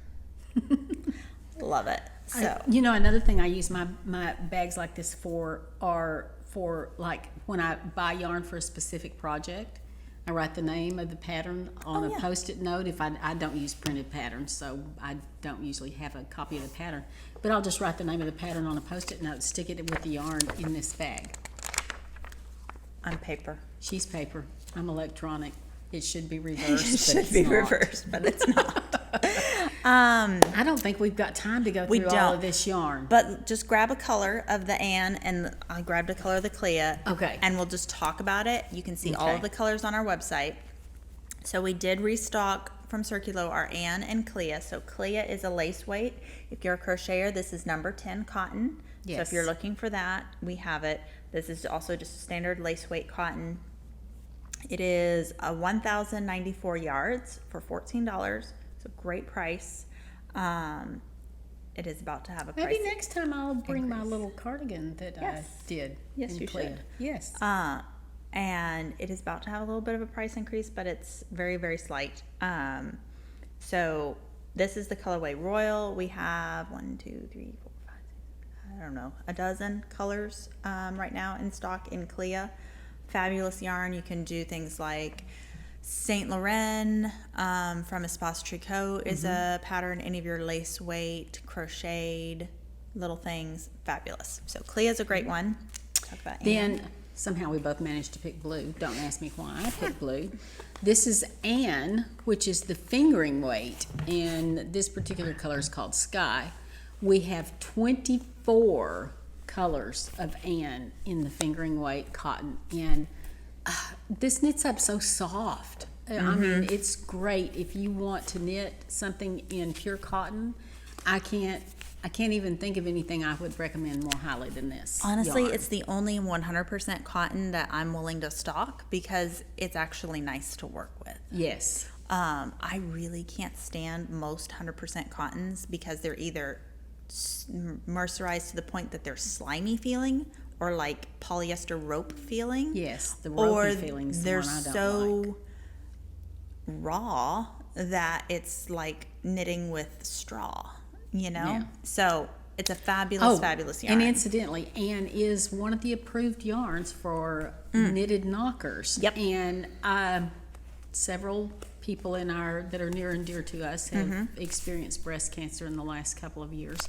Love it. So Another thing I use my bags like this for are for like when I buy yarn for a specific project. I write the name of the pattern on a Post-it note. If I don't use printed patterns, so I don't usually have a copy of the pattern. But I'll just write the name of the pattern on a Post-it note, stick it with the yarn in this bag. on paper. She's paper. I'm electronic. It should be reversed. It should be reversed, but it's not. I don't think we've got time to go through all of this yarn. But just grab a color of the Anne, and I grabbed a color of the Clea. Okay. And we'll just talk about it. You can see all of the colors on our website. So we did restock from Circulo our Anne and Clea. So Clea is a lace weight. If you're a crocheter, this is number 10 cotton. Yes. So if you're looking for that, we have it. This is also just a standard lace weight cotton. It is a 1,094 yards for $14. It's a great price. It is about to have a price. Maybe next time I'll bring my little cardigan that I did. Yes, in you Clea. should. Yes. And it is about to have a little bit of a price increase, but it's very, very slight. So this is the colorway Royal. We have 1, 2, 3, 4, 5, 6, I don't know, a dozen colors right now in stock in Clea. Fabulous yarn. You can do things like Saint Laurent from Espace Tricot is a pattern. Any of your lace weight, crocheted little things, fabulous. So Clea is a great one. Talk about Then somehow we both managed to pick blue. Don't ask me why I picked blue. This is Anne, which is the fingering weight, and this particular color is called Sky. We have 24 colors of Anne in the fingering weight cotton, and this knits up so soft. I mean, it's great if you want to knit something in pure cotton. I can't even think of anything I would recommend more highly than this. Honestly, yarn. it's the only 100% cotton that I'm willing to stock because it's actually nice to work with. Yes. I really can't stand most 100% cottons because they're either mercerized to the point that they're slimy feeling or like polyester rope feeling. Yes, the ropey or feelings. They're the one I don't so like. raw that it's like knitting with straw, you know? Yeah. So it's a fabulous, fabulous yarn. And incidentally, Anne is one of the approved yarns for knitted knockers. Yep. And several people that are near and dear to us have experienced breast cancer in the last couple of years.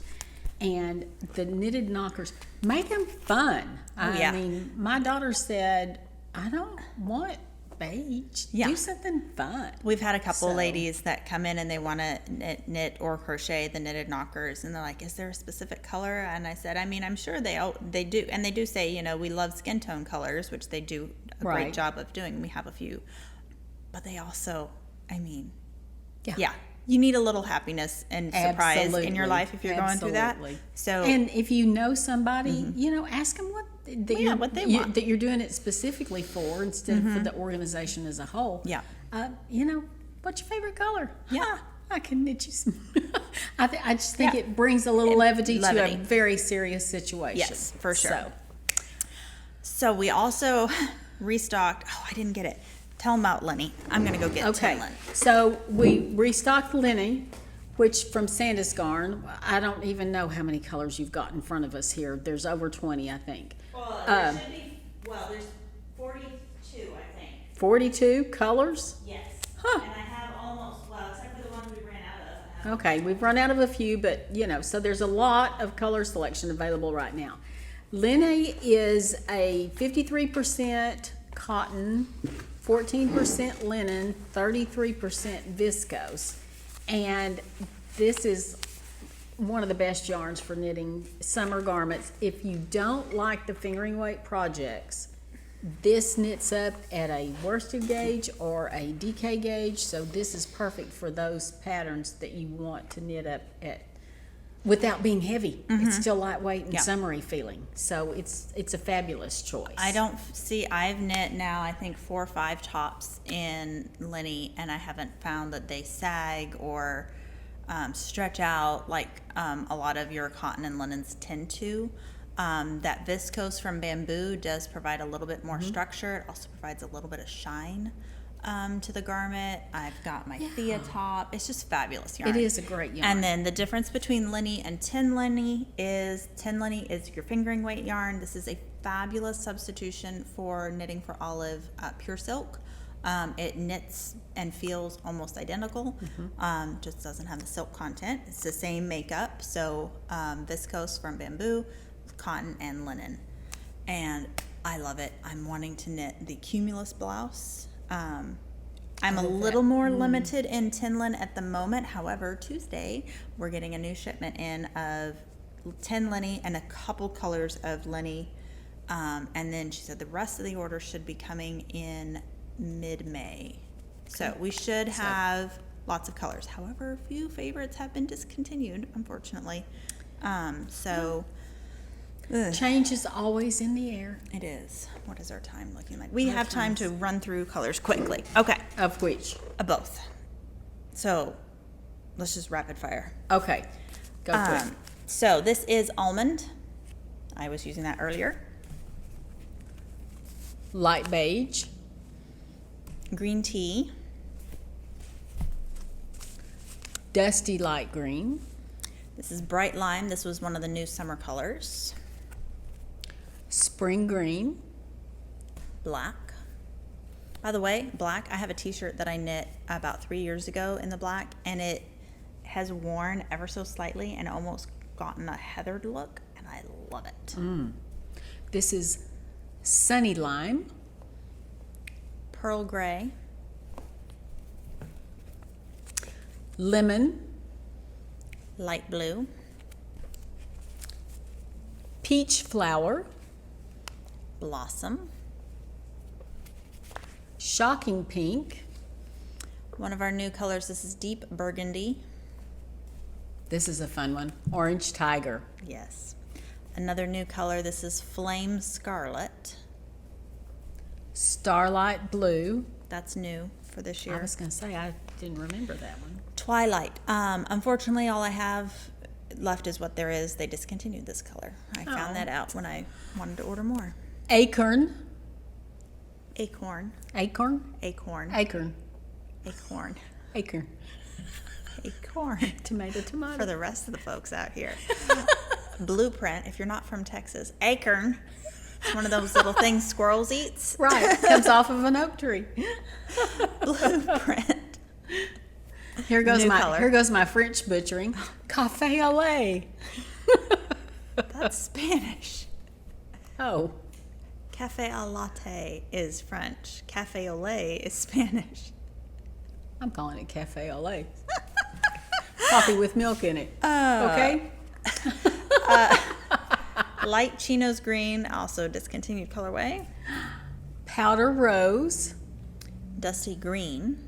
And the knitted knockers, make them fun. I mean, my daughter said, I don't want beige. Do something fun. We've had a couple ladies that come in and they want to knit or crochet the knitted knockers, and they're like, is there a specific color? And I said, I mean, I'm sure they do, and they do say, you know, we love skin tone colors, which they do a great job of doing. We have a few, but they also, I mean, you need a little happiness and surprise in your life if you're going through that. So, and if you know somebody, you know, ask them what they want, that you're doing it specifically for, instead of for the organization as a whole. You know, what's your favorite color? I can knit you some. I just think it brings a little levity to a very serious situation. Yes, for sure. So we also restocked. Oh, I didn't get it. Tell them about Lenny. I'm going to go get Tynn. So we restocked Lenny, which from Sandnesgarn. I don't even know how many colors you've got in front of us here. There's over 20, I think. Well, there should be, there's 42, I think. 42 colors? Yes. Huh. And I have almost, except for the ones we ran out of. Okay, we've run out of a few, but, you know, so there's a lot of color selection available right now. Lenny is a 53% cotton, 14% linen, 33% viscose, and this is one of the best yarns for knitting summer garments. If you don't like the fingering weight projects, this knits up at a worsted gauge or a DK gauge, so this is perfect for those patterns that you want to knit up at without being heavy. It's still lightweight and summery feeling. So it's a fabulous choice. I've knit now, I think 4 or 5 tops in Lenny, and I haven't found that they sag or stretch out like a lot of your cotton and linens tend to. That viscose from Bamboo does provide a little bit more structure. It also provides a little bit of shine to the garment. I've got my Thea top. It's just fabulous yarn. It is a great yarn. And then the difference between Lenny and Tynn Lenny is your fingering weight yarn. This is a fabulous substitution for knitting for olive pure silk. It knits and feels almost identical, just doesn't have the silk content. It's the same makeup, so viscose from Bamboo, cotton and linen. And I love it. I'm wanting to knit the Cumulus blouse. I'm a little more limited in Tynn at the moment. However, Tuesday we're getting a new shipment in of Tynn Lenny and a couple colors of Lenny, and then she said the rest of the order should be coming in mid-May. So we should have lots of colors. However, a few favorites have been discontinued, unfortunately. Change is always in the air. It is. What is our time looking like? We have time to run through colors quickly. Okay. Of which? Both. So let's just rapid fire. Okay. Go for it. So this is Almond. I was using that earlier. Light beige. Green tea. Dusty light green. This is bright lime. This was one of the new summer colors. Spring green. Black. By the way, black, I have a t-shirt that I knit about 3 years ago in the black, and it has worn ever so slightly and almost gotten a heathered look, and I love it. This is sunny lime. Pearl gray. Lemon. Light blue. Peach flower. Blossom. Shocking pink. One of our new colors, this is deep burgundy. This is a fun one. Orange tiger. Yes. Another new color, this is flame scarlet. Starlight blue. That's new for this year. I was going to say, I didn't remember that one. Twilight. Unfortunately, all I have left is what there is. They discontinued this color. I found that out when I wanted to order more. Acorn. Acorn. Acorn? Acorn. Acorn. Acorn. Acorn. Acorn. Tomato, tomato. For the rest of the folks out here. Blueprint, if you're not from Texas. Acorn. One of those little things squirrels eats. Right. Comes off of an oak tree. Blueprint. Here goes New my color. here goes my French butchering. Café au lait. That's Spanish. Oh, Cafe au latte is French. Cafe au lait is Spanish. I'm calling it café au lait. Coffee with milk in it. Okay. Light chinos green, also discontinued colorway. Powder rose. Dusty green.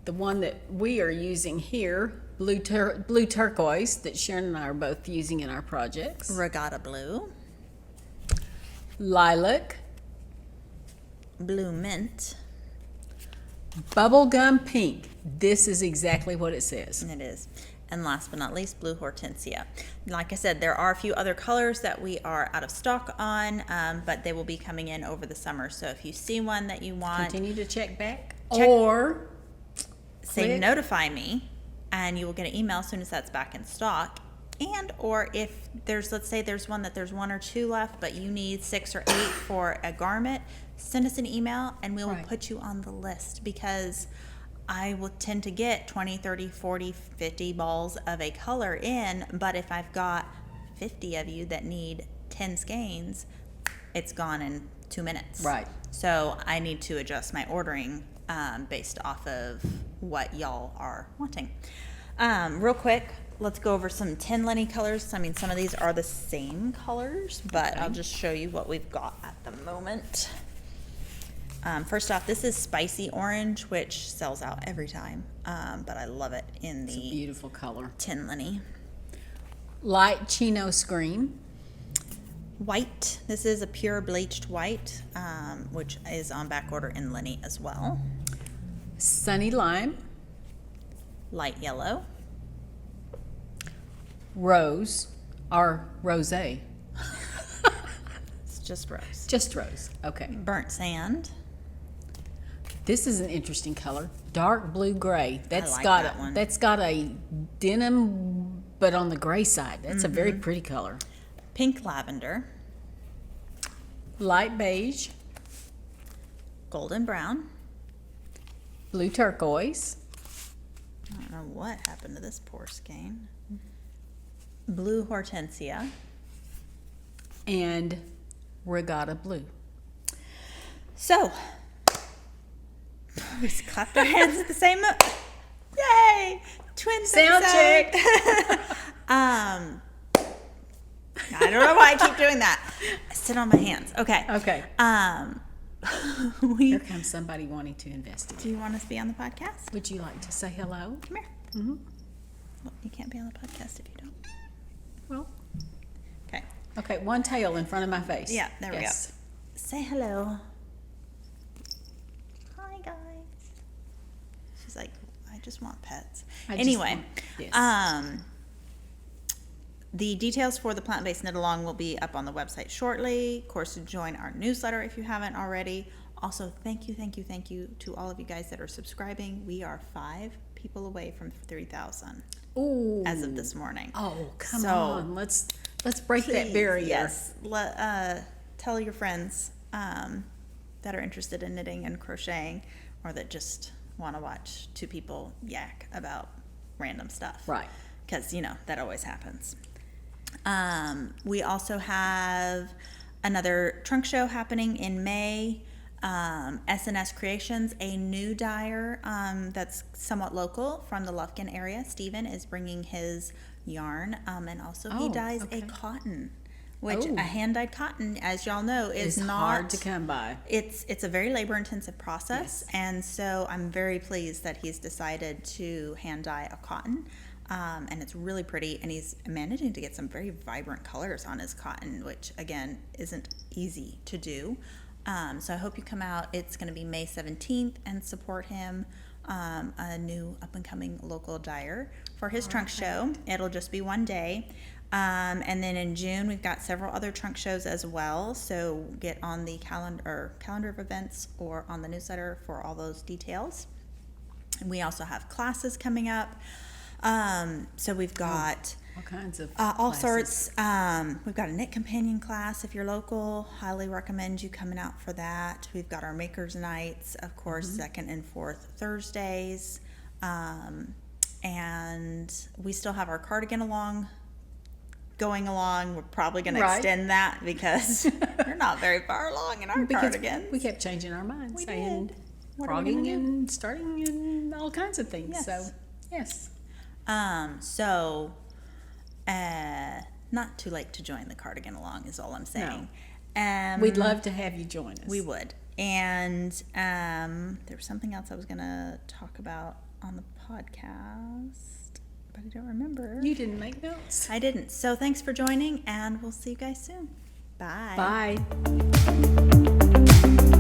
The one that we are using here, blue turquoise, that Sharon and I are both using in our projects. Regatta blue. Lilac. Blue mint. Bubblegum pink. This is exactly what it says. It is. And last but not least, blue hortensia. Like I said, there are a few other colors that we are out of stock on, but they will be coming in over the summer. So if you see one that you want, Continue to check back. Check- Or say click. notify me, and you will get an email as soon as that's back in stock. And or if there's, let's say there's one that there's 1 or 2 left, but you need 6 or 8 for a garment, send us an email and we will Right. put you on the list, because I will tend to get 20, 30, 40, 50 balls of a color in, but if I've got 50 of you that need 10 skeins, it's gone in 2 minutes. Right. So I need to adjust my ordering based off of what y'all are wanting. Real quick, let's go over some Tynn Lenny colors. I mean, some of these are the same colors, but Okay. I'll just show you what we've got at the moment. First off, this is spicy orange, which sells out every time, but I love it in it's a the beautiful color. Tynn Lenny. Light chino screen. White, this is a pure bleached white, which is on back order in Lenny as well. Sunny lime. Light yellow. Rose. Or rosé. It's just rose. Just rose. Okay. Burnt sand. This is an interesting color. Dark blue gray. That's like got that one. that's got a denim, but on the gray side. That's a very pretty color. Pink lavender. Light beige. Golden brown. Blue turquoise. I don't know what happened to this poor skein. Blue hortensia. And regatta blue. So, we just clapped our hands at the same moment. Yay! Twin Sound check. I don't know why I keep doing that. I sit on my hands. Okay. Okay. We. Here comes somebody wanting to investigate. Do you want us to be on the podcast? Would you like to say hello? Come here. Mm-hmm. Well, you can't be on the podcast if you don't. Well, Okay. okay, one tail in front of my face. Yeah, there we go. Yes. Say hello. Hi, guys. She's like, I just want pets. I just Anyway, want- yes. the details for the plant-based knit-along will be up on the website shortly. Of course, to join our newsletter if you haven't already. Also, thank you to all of you guys that are subscribing. We are 5 people away from 3,000 Ooh. as of this morning. Oh, come So, on. Let's break that Please, barrier. Yes. Tell your friends that are interested in knitting and crocheting, or that just want to watch 2 people yak about random stuff. Right. Because, that always happens. We also have another trunk show happening in May. S&S Creations, a new dyer that's somewhat local from the Lufkin area. Steven is bringing his yarn, and also he Oh, dyes okay. a cotton, which Oh. a hand-dyed cotton, as y'all know, is It's not hard to come by. It's a very labor-intensive process, Yes. and so I'm very pleased that he's decided to hand dye a cotton, and it's really pretty, and he's managing to get some very vibrant colors on his cotton, which again isn't easy to do. So I hope you come out. It's going to be May 17th and support him, a new up-and-coming local dyer for his trunk show. It'll just be one day. And then in June, we've got several other trunk shows as well. So get on the calendar of events or on the newsletter for all those details. And we also have classes coming up. So we've got All kinds of all classes. sorts. We've got a knit companion class if you're local. Highly recommend you coming out for that. We've got our makers nights, of course, second and fourth Thursdays. And we still have our cardigan going along. We're probably going to extend that because we're not very far along in our cardigans. We kept changing our minds, We saying did. What are we gonna frogging do? and starting and all kinds of things. Yes. So, yes. Not too late to join the cardigan along is all I'm saying. We'd love to have you join us. We would. And there was something else I was going to talk about on the podcast, but I don't remember. You didn't make notes. I didn't. So thanks for joining, and we'll see you guys soon. Bye. Bye.